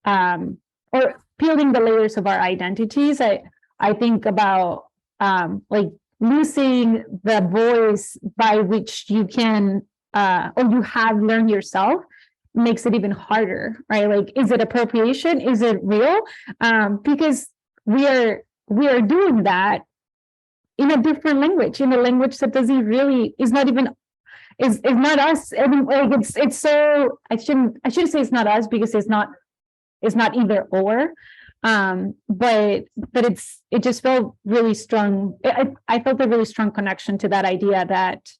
or peeling the layers of our identities, I think about like losing the voice by which you can or you have learned yourself makes it even harder, right? Like, is it appropriation? Is it real? Because we are doing that in a different language, in a language that doesn't really is not even is not us. I mean, like it's so I shouldn't say it's not us because it's not either or. But it just felt really strong. I felt a really strong connection to that idea that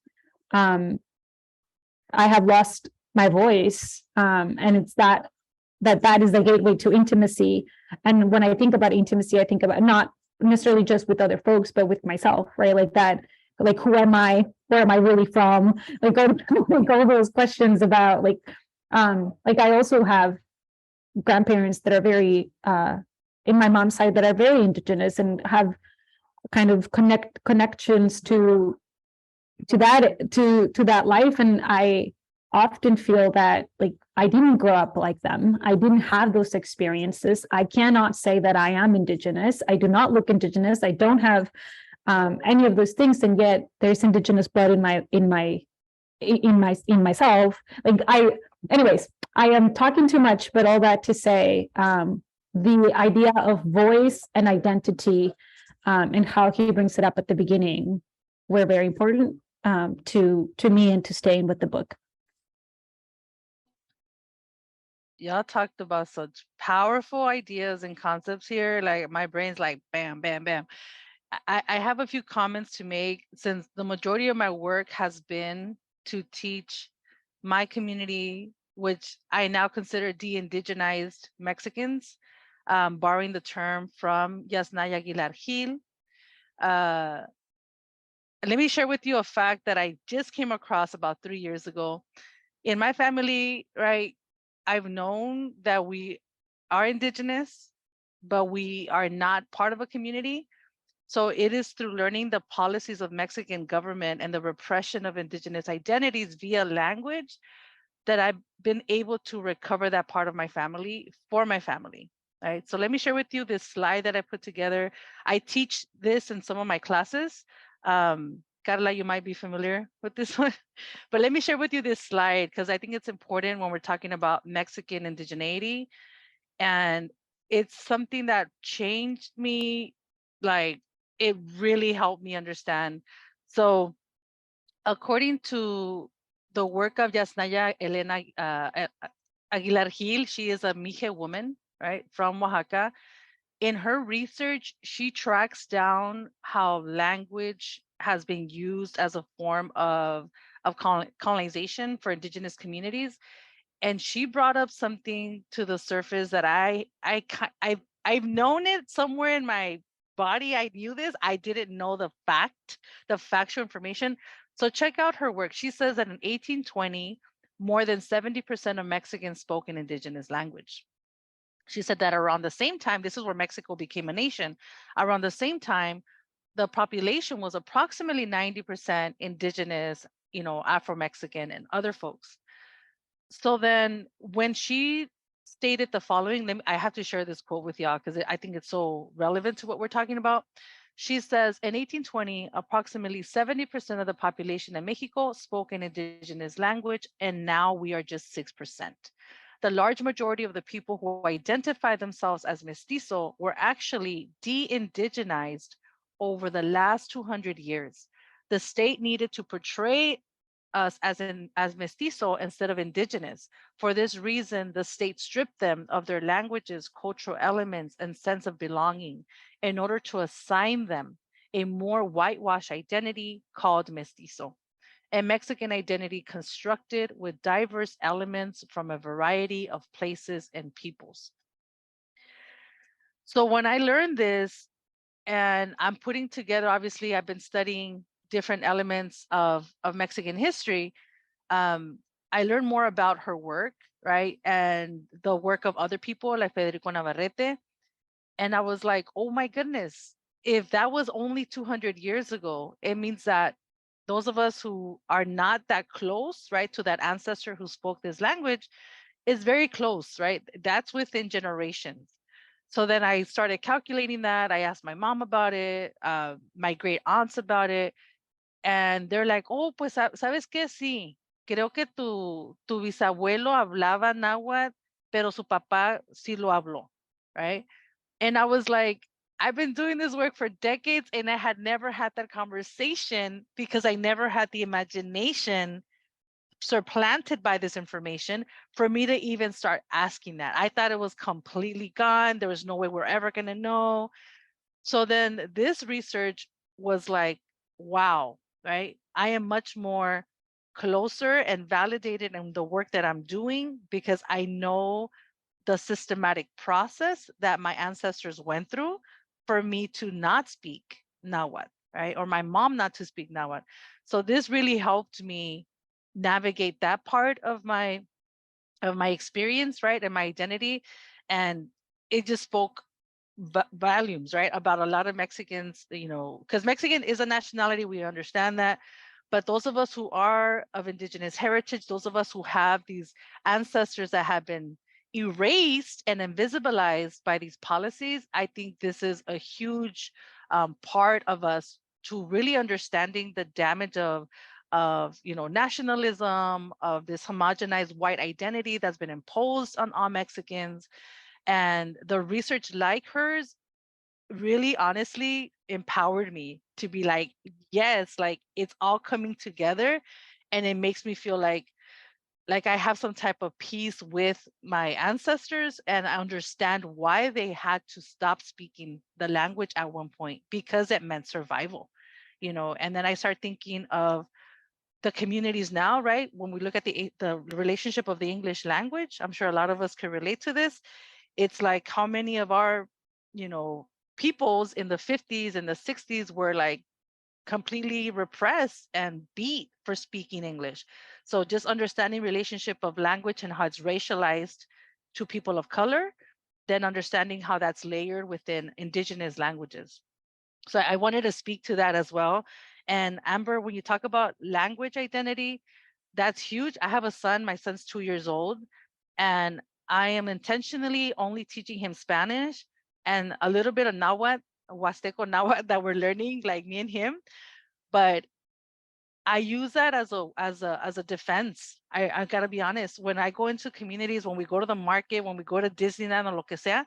I have lost my voice, and it's that is the gateway to intimacy. And when I think about intimacy, I think about not necessarily just with other folks, but with myself, right? Like that, like who am I? Where am I really from? Like all those questions about like I also have grandparents that are very in my mom's side that are very indigenous and have kind of connections to that life. And I often feel that like I didn't grow up like them. I didn't have those experiences. I cannot say that I am indigenous. I do not look indigenous. I don't have any of those things, and yet there's indigenous blood in myself. Like anyways, I am talking too much, but all that to say, the idea of voice and identity, and how he brings it up at the beginning were very important to me and to staying with the book. Y'all talked about such powerful ideas and concepts here. Like my brain's like bam, bam, bam. I have a few comments to make, since the majority of my work has been to teach my community, which I now consider de-indigenized Mexicans, borrowing the term from Yasnaya Aguilar Gil. Let me share with you a fact that I just came across about 3 years ago. In my family, right, I've known that we are indigenous, but we are not part of a community. So it is through learning the policies of Mexican government and the repression of indigenous identities via language that I've been able to recover that part of my family for my family. Right. So let me share with you this slide that I put together. I teach this in some of my classes. Carla, you might be familiar with this one, but let me share with you this slide because I think it's important when we're talking about Mexican indigeneity. And it's something that changed me, like it really helped me understand. So according to the work of Yasnaya Elena Aguilar Gil, she is a Mije woman, right, from Oaxaca. In her research, she tracks down how language has been used as a form of colonization for indigenous communities. And she brought up something to the surface that I've known it somewhere in my body. I knew this. I didn't know the factual information. So check out her work. She says that in 1820, more than 70% of Mexicans spoke an indigenous language. She said that around the same time, this is where Mexico became a nation. Around the same time, the population was approximately 90% indigenous, Afro-Mexican and other folks. So then when she stated the following, I have to share this quote with y'all because I think it's so relevant to what we're talking about. She says, in 1820, approximately 70% of the population in Mexico spoke an indigenous language, and now we are just 6%. The large majority of the people who identify themselves as mestizo were actually de-indigenized over the last 200 years. The state needed to portray us as mestizo instead of indigenous. For this reason, the state stripped them of their languages, cultural elements, and sense of belonging in order to assign them a more whitewashed identity called mestizo, a Mexican identity constructed with diverse elements from a variety of places and peoples. So when I learned this, and I'm putting together, obviously I've been studying different elements of Mexican history, I learned more about her work, right? And the work of other people like Federico Navarrete. And I was like, oh my goodness, if that was only 200 years ago, it means that those of us who are not that close, right, to that ancestor who spoke this language is very close, right? That's within generations. So then I started calculating that. I asked my mom about it, my great aunts about it. And they're like, oh, pues, ¿sabes qué? Sí, creo que tu bisabuelo hablaba náhuatl, pero su papá sí lo habló, right? And I was like, I've been doing this work for decades and I had never had that conversation because I never had the imagination supplanted by this information for me to even start asking that. I thought it was completely gone. There was no way we're ever going to know. So then this research was like, wow, right? I am much more closer and validated in the work that I'm doing because I know the systematic process that my ancestors went through for me to not speak Nahuatl, right? Or my mom not to speak Nahuatl. So this really helped me navigate that part of my experience, right? And my identity. And it just spoke volumes, right? About a lot of Mexicans, because Mexican is a nationality, we understand that. But those of us who are of indigenous heritage, those of us who have these ancestors that have been erased and invisibilized by these policies, I think this is a huge part of us to really understanding the damage of nationalism, of this homogenized white identity that's been imposed on all Mexicans. And the research like hers really honestly empowered me to be like, yes, like it's all coming together. And it makes me feel like I have some type of peace with my ancestors and I understand why they had to stop speaking the language at one point because it meant survival, and then I start thinking of the communities now, right? When we look at the relationship of the English language, I'm sure a lot of us can relate to this. It's like how many of our, peoples in the 50s and the 60s were like completely repressed and beat for speaking English. So just understanding relationship of language and how it's racialized to people of color, then understanding how that's layered within indigenous languages. So I wanted to speak to that as well. And Amber, when you talk about language identity, that's huge. I have a son, my son's 2 years old, and I am intentionally only teaching him Spanish and a little bit of Nahuatl, Huasteco Nahuatl that we're learning, like me and him. But I use that as a defense. I gotta be honest. When I go into communities, when we go to the market, when we go to Disneyland or lo que sea,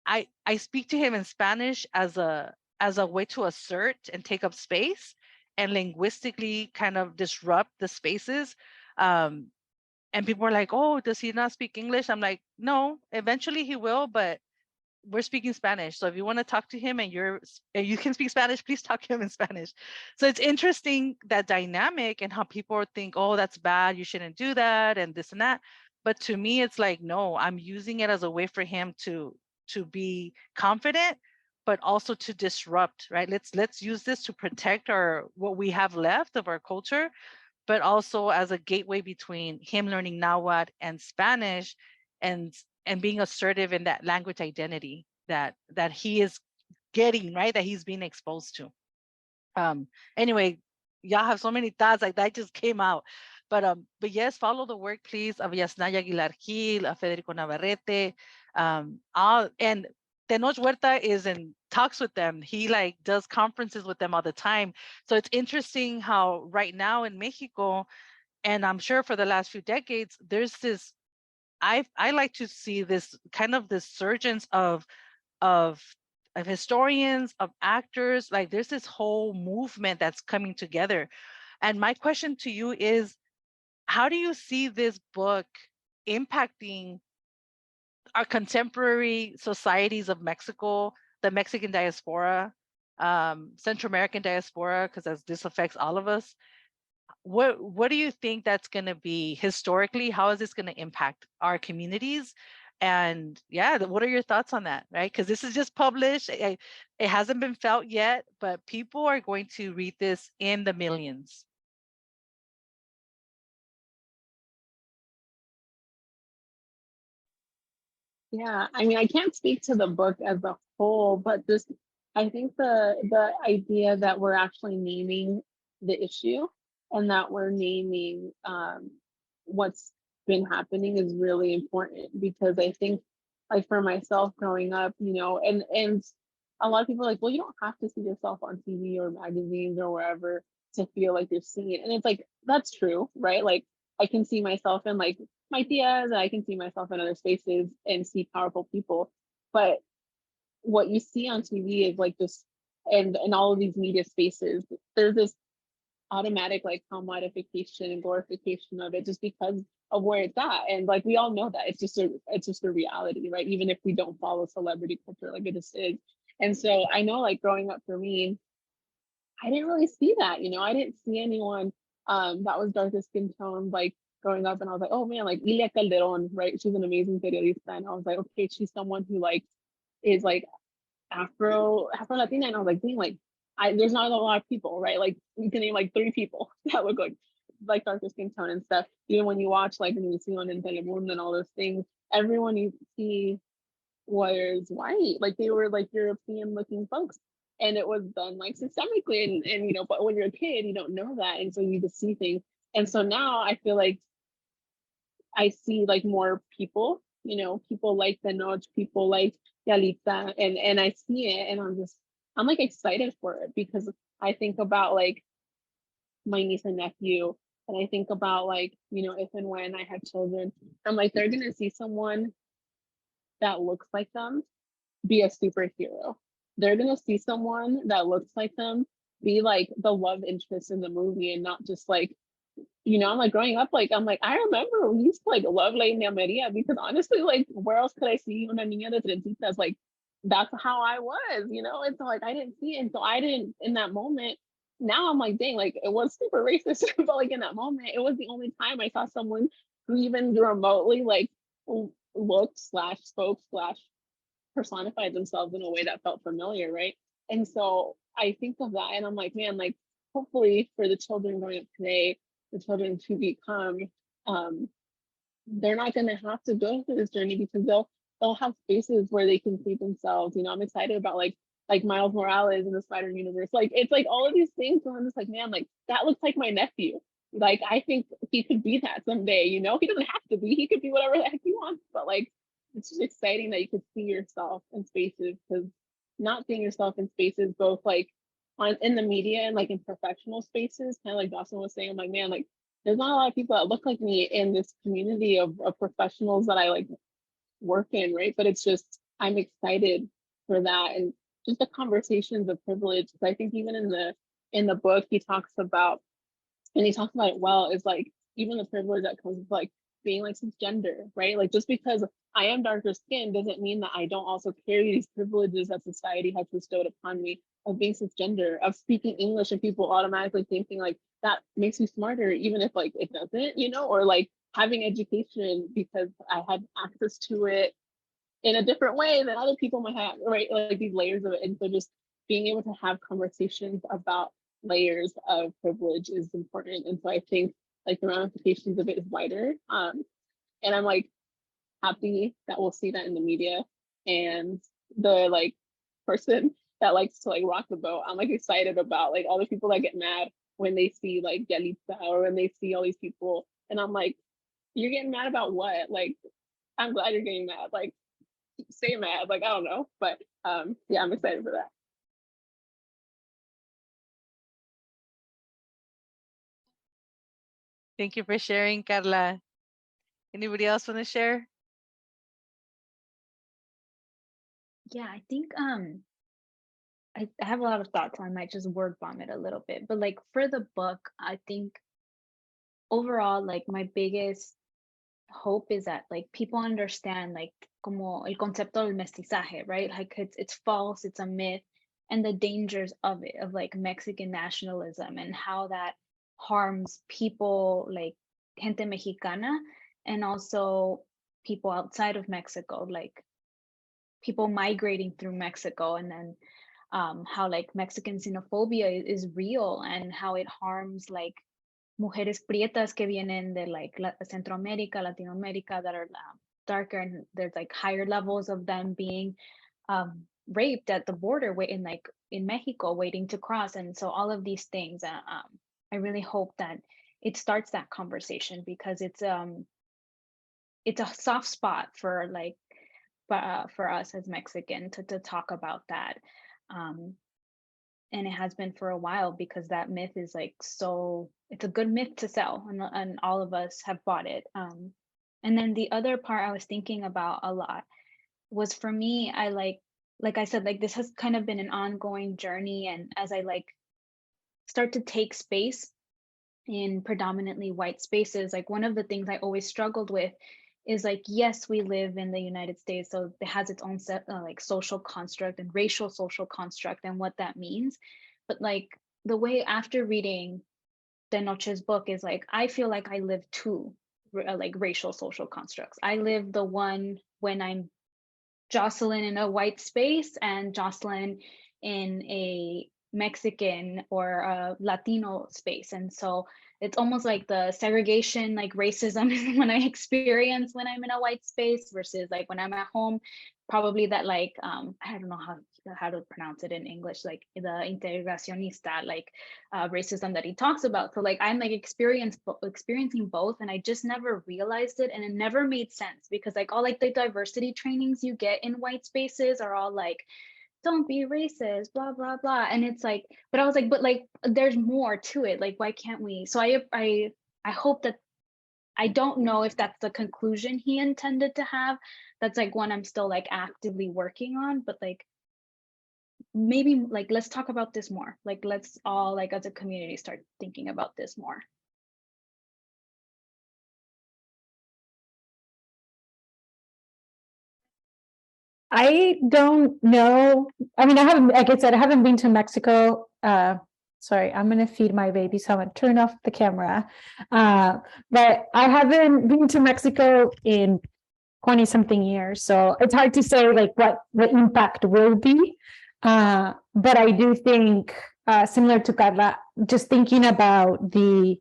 I speak to him in Spanish as a way to assert and take up space and linguistically kind of disrupt the spaces. And people are like, oh, does he not speak English? I'm like, no, eventually he will, but we're speaking Spanish. So if you want to talk to him and you can speak Spanish, please talk to him in Spanish. So it's interesting that dynamic and how people think, oh, that's bad, you shouldn't do that and this and that. But to me, it's like, no, I'm using it as a way for him to be confident, but also to disrupt, right? Let's use this to protect what we have left of our culture, but also as a gateway between him learning Nahuatl and Spanish and being assertive in that language identity that he is getting, right, that he's being exposed to. Anyway, y'all have so many thoughts, like that just came out. But yes, follow the work, please, of Yasnaya Aguilar Gil, of Federico Navarrete, all, and Tenoch Huerta is in talks with them. He like does conferences with them all the time. So it's interesting how right now in Mexico, and I'm sure for the last few decades, there's this, I like to see this kind of this surgence of of historians, of actors, like there's this whole movement that's coming together. And my question to you is, how do you see this book impacting our contemporary societies of Mexico, the Mexican diaspora, Central American diaspora, because as this affects all of us? What do you think that's going to be historically? How is this going to impact our communities? And yeah, what are your thoughts on that, right? Because this is just published. It hasn't been felt yet, but people are going to read this in the millions. Yeah, I mean, I can't speak to the book as a whole, but just I think the idea that we're actually naming the issue and that we're naming what's been happening is really important, because I think, like, for myself growing up, and a lot of people are like, well, you don't have to see yourself on TV or magazines or wherever to feel like you're seeing it. And it's like, that's true, right? Like, I can see myself in like my tias, and I can see myself in other spaces and see powerful people. But what you see on TV is like this, and in all of these media spaces, there's this automatic like commodification and glorification of it just because of where it's at. And like we all know that it's just a reality, right? Even if we don't follow celebrity culture, like it just is. And so I know, like, growing up for me, I didn't really see that, I didn't see anyone that was darker skin tone, like, growing up. And I was like, oh man, like Ilia Calderon, right? She's an amazing periodista. And I was like, okay, she's someone who like is like Afro Latina. And I was like, dang, like there's not a lot of people, right? Like you can name like 3 people that look like darker skin tone and stuff. Even when you watch like Univision and Telemundo and all those things, everyone you see was white, like they were like European looking folks, and it was done like systemically. And but when you're a kid, you don't know that, and so you just see things. And so now I feel like I see like more people, people like Tenoch, people like Yalita, and I see it, and I'm like excited for it, because I think about like my niece and nephew, and I think about like, if and when I have children, I'm like, they're gonna see someone that looks like them be a superhero. They're gonna see someone that looks like them be like the love interest in the movie, and not just like, I'm like growing up, like I'm like, I remember we used to like love Lady Maria, because honestly, like where else could I see una niña de trencitas? Like that's how I was, and so like I didn't see it. And so I didn't in that moment. Now I'm like, dang, like it was super racist, but like in that moment, it was the only time I saw someone who even remotely like looked slash spoke slash personified themselves in a way that felt familiar, right? And so I think of that, and I'm like, man, like hopefully for the children growing up today, the children to become, they're not going to have to go through this journey, because they'll have spaces where they can see themselves. I'm excited about like Miles Morales in the Spider Universe. Like it's like all of these things, and I'm just like, man, like that looks like my nephew. Like I think he could be that someday. He doesn't have to be. He could be whatever the heck he wants. But like, it's just exciting that you could see yourself in spaces, because not seeing yourself in spaces, both like in the media and like in professional spaces, kind of like Dawson was saying, I'm like, man, like there's not a lot of people that look like me in this community of professionals that I like work in, right? But it's just, I'm excited for that, and just the conversations of privilege. Because I think even in the book he talks about, and he talks about it well, is like even the privilege that comes with like being like cisgender, right? Like just because I am darker skinned doesn't mean that I don't also carry these privileges that society has bestowed upon me, of being cisgender, of speaking English, and people automatically thinking like that makes me smarter, even if like it doesn't, or like having education because I had access to it in a different way than other people might have, right? Like these layers of it. And so just being able to have conversations about layers of privilege is important. And so I think like the ramifications of it is wider. And I'm like happy that we'll see that in the media. And the like person that likes to like rock the boat. I'm like excited about like all the people that get mad when they see like Yalitza or when they see all these people, and I'm like, you're getting mad about what? Like, I'm glad you're getting mad. Like, stay mad. Like, I don't know, but yeah, I'm excited for that. Thank you for sharing, Carla. Anybody else want to share? Yeah, I think I have a lot of thoughts, so I might just word vomit a little bit. But like for the book, I think overall, like my biggest hope is that like people understand like como el concepto del mestizaje, right? Like it's false, it's a myth, and the dangers of it, of like Mexican nationalism and how that harms people like gente mexicana, and also people outside of Mexico, like people migrating through Mexico, and then how like Mexican xenophobia is real, and how it harms like mujeres prietas que vienen de like Centroamérica, Latinoamérica, that are darker, and there's like higher levels of them being raped at the border in like in Mexico waiting to cross. And so all of these things, I really hope that it starts that conversation, because it's a soft spot for like for us as Mexican to talk about that. Um, and it has been for a while, because that myth is like so, it's a good myth to sell, and all of us have bought it. And then the other part I was thinking about a lot was, for me, I like I said, like this has kind of been an ongoing journey, and as I like start to take space in predominantly white spaces, like one of the things I always struggled with is like, yes, we live in the United States, so it has its own set like social construct and racial social construct and what that means. But like the way, after reading Tenoch's book, is like I feel like I live two like racial social constructs. I live the one when I'm Jocelyn in a white space and Jocelyn in a Mexican or a Latino space. And so it's almost like the segregation, like racism is when I experience when I'm in a white space, versus like when I'm at home, probably that like, I don't know how to pronounce it in English, like the integracionista, like racism that he talks about. So like I'm like experiencing both, and I just never realized it, and it never made sense, because like all like the diversity trainings you get in white spaces are all like, don't be racist, blah blah blah, and it's like, but I was like, but like there's more to it, like why can't we? So I hope that, I don't know if that's the conclusion he intended to have. That's like one I'm still like actively working on, but like maybe like let's talk about this more, like let's all like as a community start thinking about this more. I don't know. I mean, I haven't, like I said, I haven't been to Mexico. Sorry, I'm gonna feed my baby, so I'm gonna turn off the camera. But I haven't been to Mexico in 20 something years, so it's hard to say like what the impact will be. But I do think, similar to Carla, just thinking about the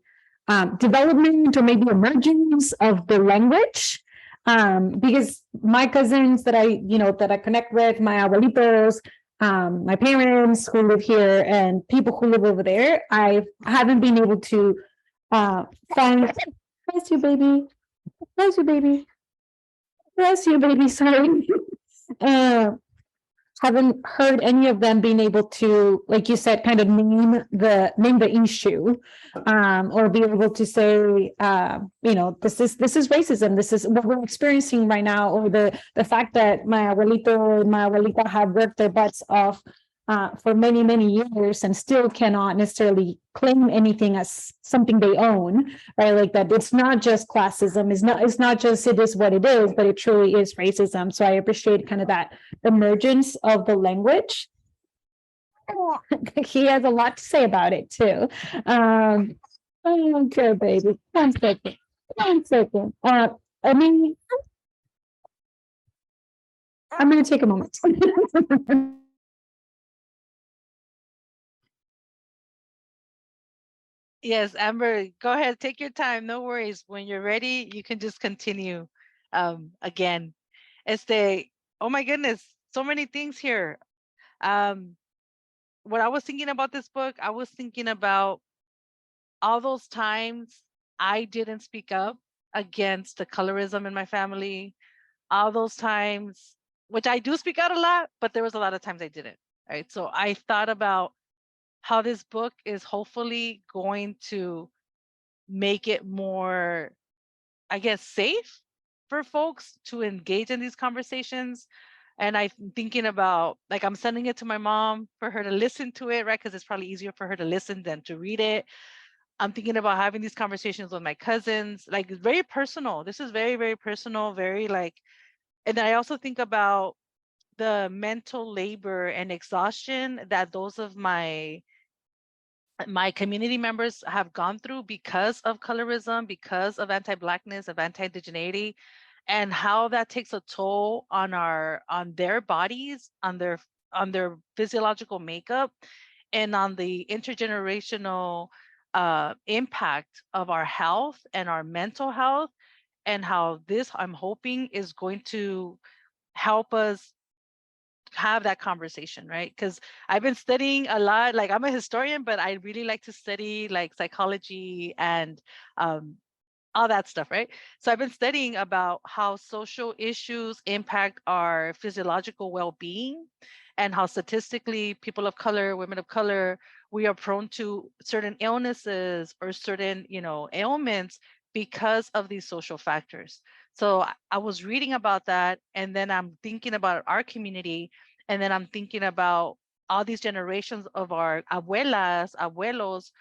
development or maybe emergence of the language. Because my cousins that I connect with, my abuelitos, my parents who live here, and people who live over there, I haven't been able to find. Bless you, baby. Bless you, baby. Bless you, baby. Sorry. Haven't heard any of them being able to, like you said, kind of name the issue, or be able to say, this is racism, this is what we're experiencing right now, or the fact that my abuelito and my abuelita have worked their butts off for many, many years and still cannot necessarily claim anything as something they own, right? Like that it's not just classism, it's not just it is what it is, but it truly is racism. So I appreciate kind of that emergence of the language. He has a lot to say about it too. Okay, baby. 1 second. 1 second. I mean, I'm going to take a moment. Yes, Amber, go ahead, take your time, no worries. When you're ready, you can just continue again. Oh my goodness, so many things here. when I was thinking about this book, I was thinking about all those times I didn't speak up against the colorism in my family, all those times, which I do speak out a lot, but there was a lot of times I didn't, right? So I thought about how this book is hopefully going to make it more, I guess, safe for folks to engage in these conversations. And I'm thinking about, like, I'm sending it to my mom for her to listen to it, right? Because it's probably easier for her to listen than to read it. I'm thinking about having these conversations with my cousins, like very personal. This is very, very personal, very like, and I also think about the mental labor and exhaustion that those of my community members have gone through because of colorism, because of anti-Blackness, of anti-indigeneity, and how that takes a toll on their bodies, on their physiological makeup, and on the intergenerational impact of our health and our mental health, and how this, I'm hoping, is going to help us have that conversation, right? Because I've been studying a lot, like I'm a historian, but I really like to study like psychology and um, all that stuff, right? So I've been studying about how social issues impact our physiological well-being, and how statistically people of color, women of color, we are prone to certain illnesses or certain, ailments because of these social factors. So I was reading about that, and then I'm thinking about our community, and then I'm thinking about all these generations of our abuelas, abuelos,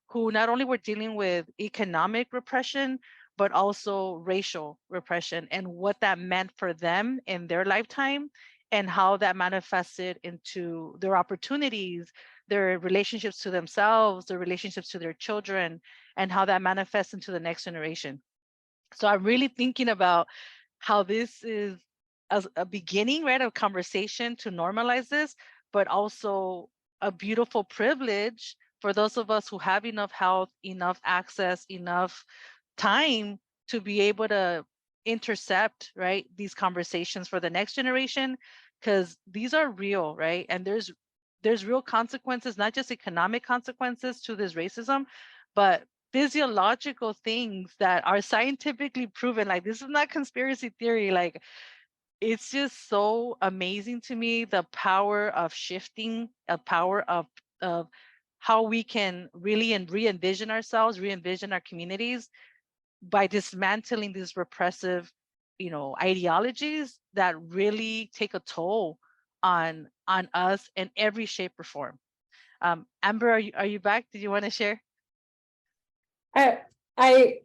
who not only were dealing with economic repression, but also racial repression, and what that meant for them in their lifetime, and how that manifested into their opportunities, their relationships to themselves, their relationships to their children, and how that manifests into the next generation. So I'm really thinking about how this is as a beginning, right, of conversation to normalize this, but also a beautiful privilege for those of us who have enough health, enough access, enough time to be able to intercept, right, these conversations for the next generation, because these are real, right? And there's real consequences, not just economic consequences to this racism, but physiological things that are scientifically proven. Like, this is not conspiracy theory. Like, it's just so amazing to me, the power of shifting, a power of how we can really re-envision ourselves, re-envision our communities by dismantling these repressive, ideologies that really take a toll on us in every shape or form. Amber, are you back? Did you want to share? I I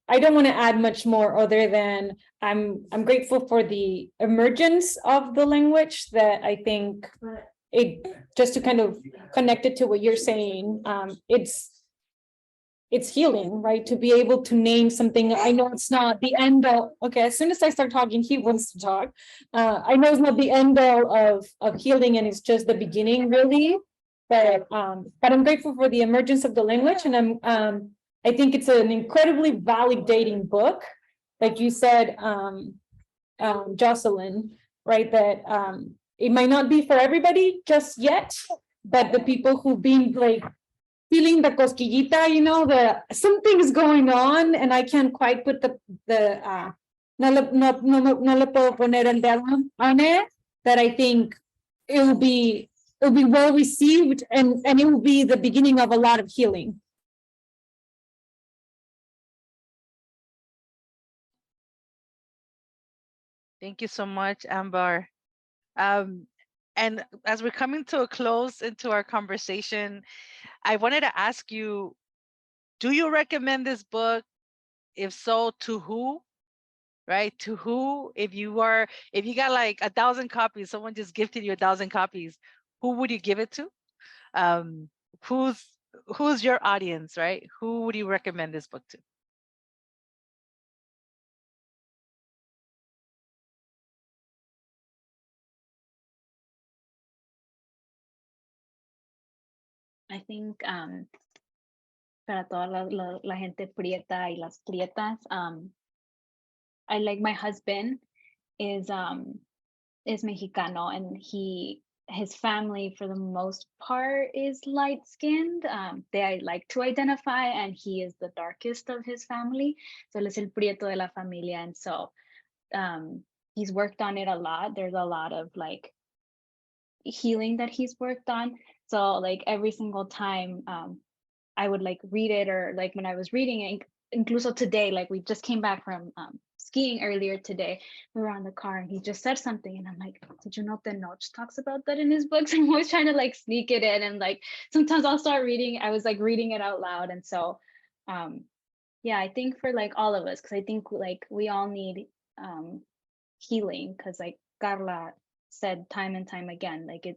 I don't want to add much more other than I'm grateful for the emergence of the language, that I think it, just to kind of connect it to what you're saying, it's healing, right? To be able to name something. I know it's not the end all. Okay, as soon as I start talking, he wants to talk. I know it's not the end all of healing, and it's just the beginning, really. But I'm grateful for the emergence of the language, and I think it's an incredibly validating book, like you said, Jocelyn, right? That it might not be for everybody just yet, but the people who've been like feeling the cosquillita, the something is going on, and I can't quite put the no le puedo poner el dedo on it, that I think it'll be well received, and it will be the beginning of a lot of healing. Thank you so much, Amber. Um, and as we're coming to a close into our conversation, I wanted to ask you, do you recommend this book? If so, to who? Right? To who? If you got like 1,000 copies, someone just gifted you 1,000 copies, who would you give it to? Um, who's your audience, right? Who would you recommend this book to? I think para toda la gente prieta y las prietas, I like, my husband is Mexicano, and he his family for the most part is light skinned. They like to identify, and he is the darkest of his family. So él es el prieto de la familia. And so he's worked on it a lot. There's a lot of like healing that he's worked on. So like every single time I would like read it, or like when I was reading it, incluso today, like we just came back from skiing earlier today, we were on the car and he just said something and I'm like, did you know Tenoch talks about that in his books? I'm always trying to like sneak it in, and like sometimes I'll start reading, I was like reading it out loud. And so yeah, I think for like all of us, because I think like we all need healing, because like Carla said time and time again, like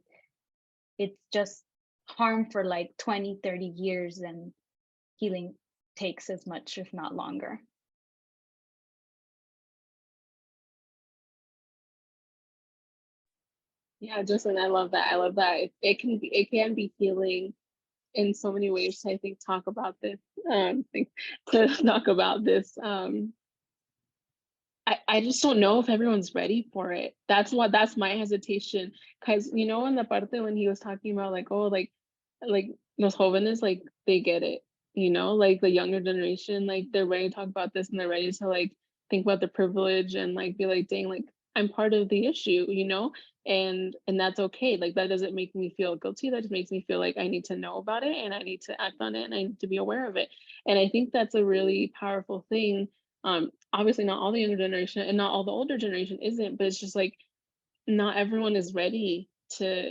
it's just harm for like 20-30 years, and healing takes as much if not longer. Yeah, Justin, I love that. I love that. It can be healing in so many ways. I think talk about this. To talk about this. I just don't know if everyone's ready for it. That's my hesitation. Because you know, in the parte when he was talking about like, oh, like los jóvenes, like they get it, you know, like the younger generation, like they're ready to talk about this and they're ready to like think about the privilege and like be like, dang, like I'm part of the issue, you know, and that's okay. Like that doesn't make me feel guilty. That just makes me feel like I need to know about it and I need to act on it and I need to be aware of it. And I think that's a really powerful thing. Obviously not all the younger generation and not all the older generation isn't, but it's just like not everyone is ready to.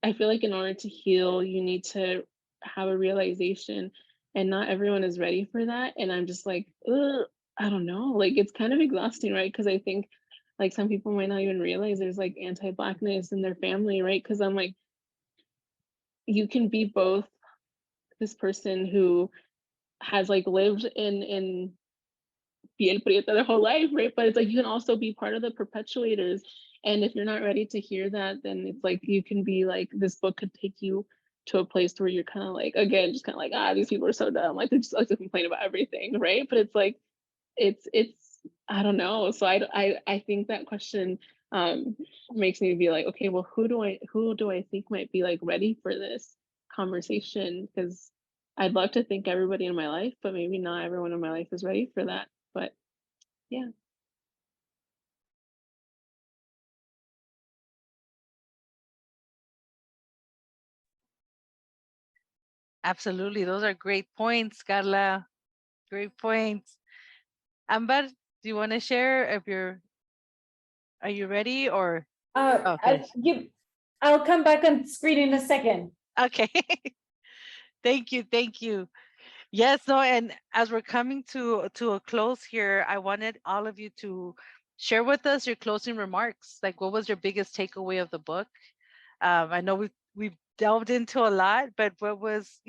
I feel like in order to heal, you need to have a realization, and not everyone is ready for that. And I'm just like, ugh, I don't know. Like it's kind of exhausting, right? Because I think like some people might not even realize there's like anti-Blackness in their family, right? Because I'm like, you can be both this person who has like lived in Piel Prieta their whole life, right? But it's like you can also be part of the perpetuators. And if you're not ready to hear that, then it's like you can be like, this book could take you to a place where you're kind of like, again, just kind of like, these people are so dumb. Like they just like to complain about everything, right? But it's like, it's I don't know. So I think that question makes me be like, okay, well, who do I think might be like ready for this conversation? Because I'd love to think everybody in my life, but maybe not everyone in my life is ready for that. But yeah. Absolutely. Those are great points, Carla. Great points. Amber, do you want to share if are you ready or okay. I'll come back on screen in a second. Okay. Thank you. Thank you. Yes, no, and as we're coming to a close here, I wanted all of you to share with us your closing remarks. Like, what was your biggest takeaway of the book? I know we've delved into a lot, but what was,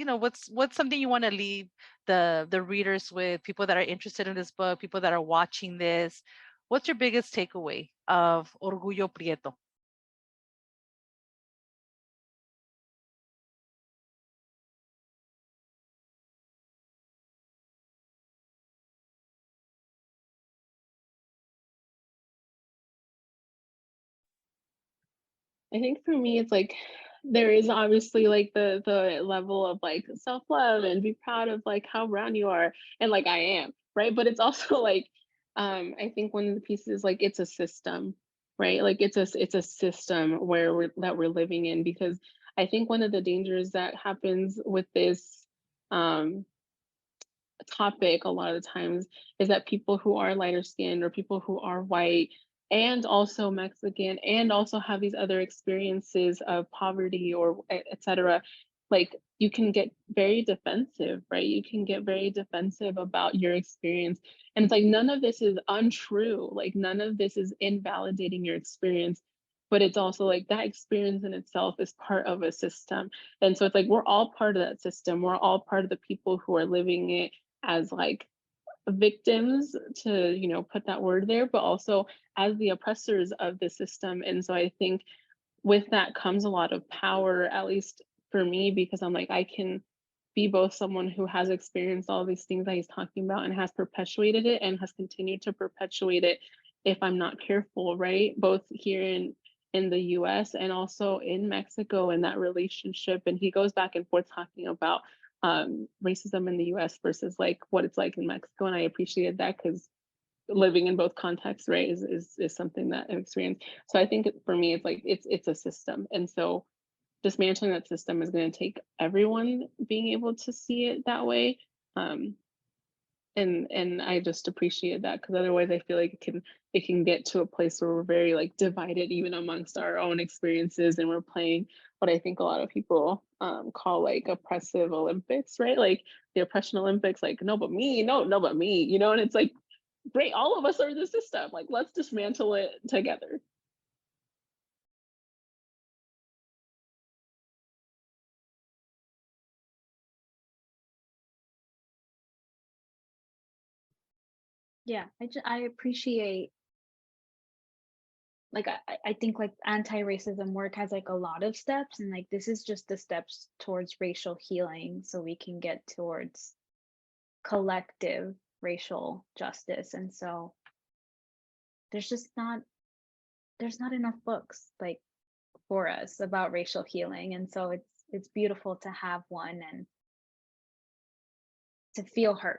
what's something you want to leave the readers with, people that are interested in this book, people that are watching this? What's your biggest takeaway of Orgullo Prieto? I think for me, it's like there is obviously like the level of like self-love and be proud of like how brown you are, and like I am, right? But it's also like I think one of the pieces like it's a system, right? Like it's a system where we're living in, because I think one of the dangers that happens with this topic a lot of the times is that people who are lighter skinned or people who are white and also Mexican and also have these other experiences of poverty or etc., like you can get very defensive, right? You can get very defensive about your experience. And it's like none of this is untrue, like none of this is invalidating your experience, but it's also like that experience in itself is part of a system. And so it's like we're all part of that system. We're all part of the people who are living it as like victims, to put that word there, but also as the oppressors of the system. And so I think with that comes a lot of power, at least for me, because I'm like I can be both someone who has experienced all these things that he's talking about and has perpetuated it and has continued to perpetuate it if I'm not careful, right? Both here in the US and also in Mexico in that relationship. And he goes back and forth talking about racism in the US versus like what it's like in Mexico. And I appreciated that because living in both contexts, right, is something that I've experienced. So I think for me, it's like it's a system. And so dismantling that system is going to take everyone being able to see it that way. And I just appreciate that because otherwise I feel like it can get to a place where we're very like divided even amongst our own experiences, and we're playing what I think a lot of people call like oppressive Olympics, right? Like the oppression Olympics, like no but me, no but me, you know. And it's like, great, all of us are the system, like let's dismantle it together. Yeah, I appreciate, like I think like anti-racism work has like a lot of steps, and like this is just the steps towards racial healing so we can get towards collective racial justice. And so there's not enough books like for us about racial healing, and so it's beautiful to have one and to feel heard.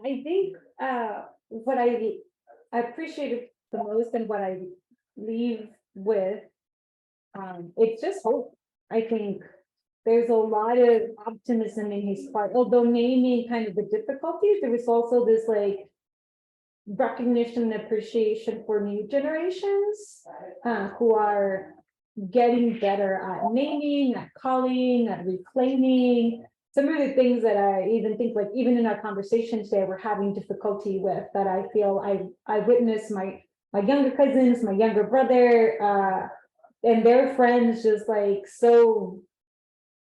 I think what I appreciated the most and what I leave with, it's just hope. I think there's a lot of optimism in his part, although naming kind of the difficulties, there was also this like recognition and appreciation for new generations who are getting better at naming, at calling, at reclaiming. Some of the things that I even think, like even in our conversation today, we're having difficulty with, that I feel I witnessed my younger cousins, my younger brother, and their friends just like so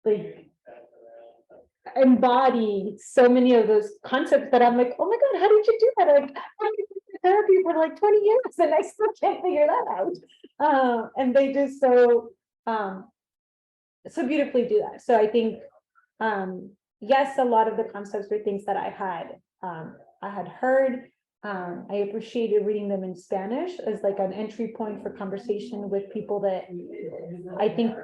like embody so many of those concepts that I'm like, oh my God, how did you do that? Like, I've been in therapy for like 20 years and I still can't figure that out. And they just so beautifully do that. So I think yes, a lot of the concepts were things that I had heard. I appreciated reading them in Spanish as like an entry point for conversation with people that I think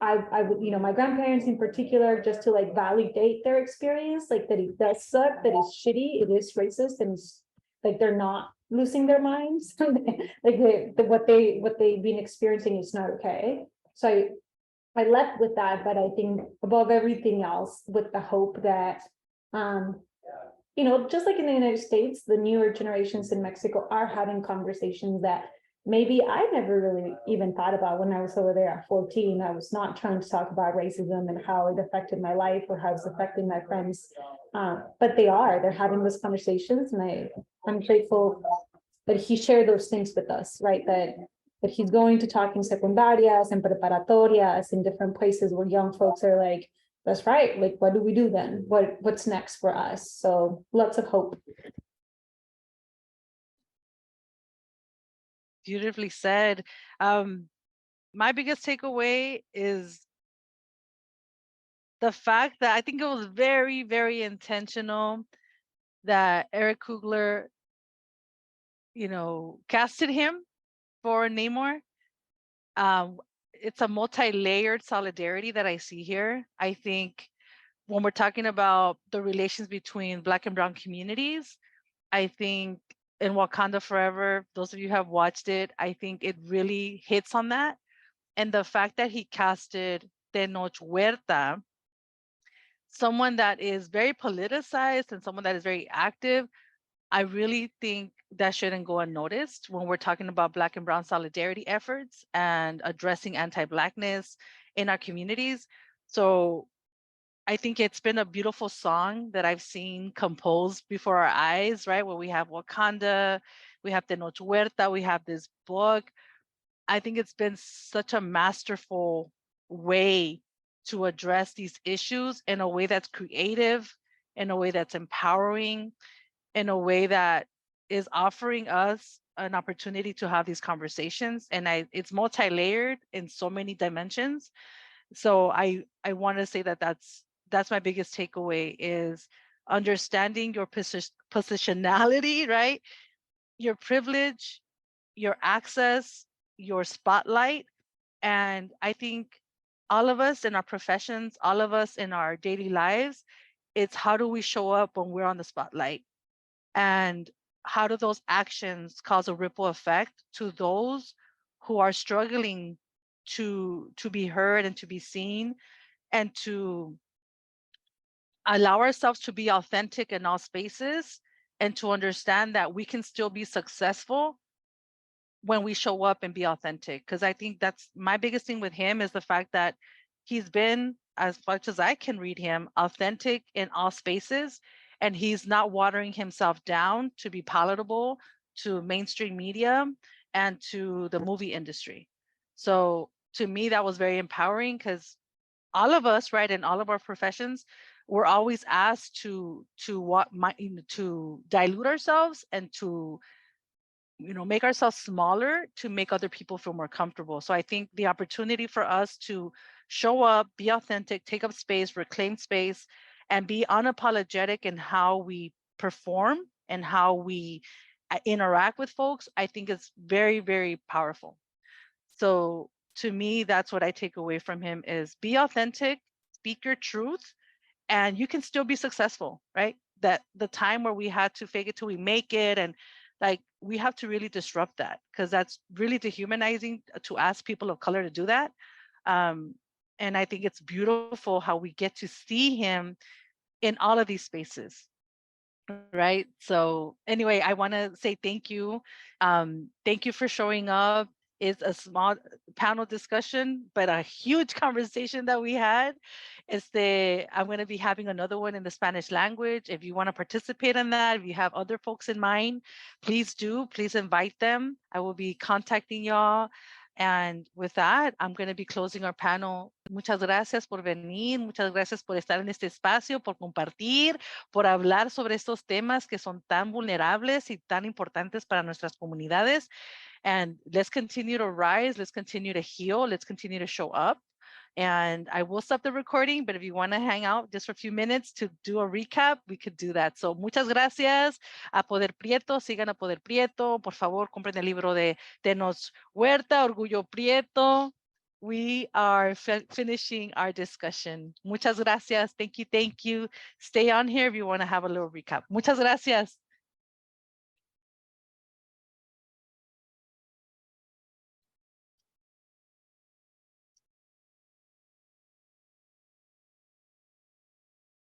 I would, you know, my grandparents in particular, just to like validate their experience, like that it does suck, that it's shitty, it is racist, and it's like they're not losing their minds. Like what they've been experiencing is not okay. So I left with that, but I think above everything else, with the hope that you know, just like in the United States, the newer generations in Mexico are having conversations that maybe I never really even thought about when I was over there at 14. I was not trying to talk about racism and how it affected my life or how it's affecting my friends. But they're having those conversations, and I'm grateful that he shared those things with us, right? That he's going to talk in secundarias and preparatorias in different places where young folks are like, that's right, like what do we do then? What's next for us? So lots of hope. Beautifully said. My biggest takeaway is the fact that I think it was very, very intentional that Eric Kugler, you know, casted him for Namor. It's a multi-layered solidarity that I see here. I think when we're talking about the relations between Black and Brown communities, I think in Wakanda Forever, those of you who have watched it, I think it really hits on that. And the fact that he casted Tenoch Huerta, someone that is very politicized and someone that is very active, I really think that shouldn't go unnoticed when we're talking about Black and Brown solidarity efforts and addressing anti-Blackness in our communities. So I think it's been a beautiful song that I've seen composed before our eyes, right? Where we have Wakanda, we have Tenoch Huerta, we have this book. I think it's been such a masterful way to address these issues in a way that's creative, in a way that's empowering, in a way that is offering us an opportunity to have these conversations. And it's multi-layered in so many dimensions. So I want to say that that's my biggest takeaway, is understanding your positionality, right? your privilege, your access, your spotlight. And I think all of us in our professions, all of us in our daily lives, it's how do we show up when we're on the spotlight? And how do those actions cause a ripple effect to those who are struggling to be heard and to be seen, and to allow ourselves to be authentic in all spaces, and to understand that we can still be successful when we show up and be authentic. Because I think that's my biggest thing with him, is the fact that he's been, as much as I can read him, authentic in all spaces, and he's not watering himself down to be palatable to mainstream media and to the movie industry. So to me, that was very empowering, because all of us, right, in all of our professions, we're always asked to dilute ourselves and to make ourselves smaller to make other people feel more comfortable. So I think the opportunity for us to show up, be authentic, take up space, reclaim space, and be unapologetic in how we perform and how we interact with folks, I think is very, very powerful. So to me, that's what I take away from him, is be authentic, speak your truth, and you can still be successful, right? That the time where we had to fake it till we make it, and like, we have to really disrupt that, because that's really dehumanizing to ask people of color to do that. And I think it's beautiful how we get to see him in all of these spaces, right? So anyway, I want to say thank you. Thank you for showing up. It's a small panel discussion, but a huge conversation that we had. I'm going to be having another one in the Spanish language. If you want to participate in that, if you have other folks in mind, please do. Please invite them. I will be contacting y'all. And with that, I'm going to be closing our panel. Muchas gracias por venir. Muchas gracias por estar en este espacio, por compartir, por hablar sobre estos temas que son tan vulnerables y tan importantes para nuestras comunidades. And let's continue to rise. Let's continue to heal. Let's continue to show up. And I will stop the recording, but if you want to hang out just for a few minutes to do a recap, we could do that. So muchas gracias a Poder Prieto. Sigan a Poder Prieto. Por favor, compren el libro de Tenoch Huerta, Orgullo Prieto. We are finishing our discussion. Muchas gracias. Thank you. Thank you. Stay on here if you want to have a little recap. Muchas gracias.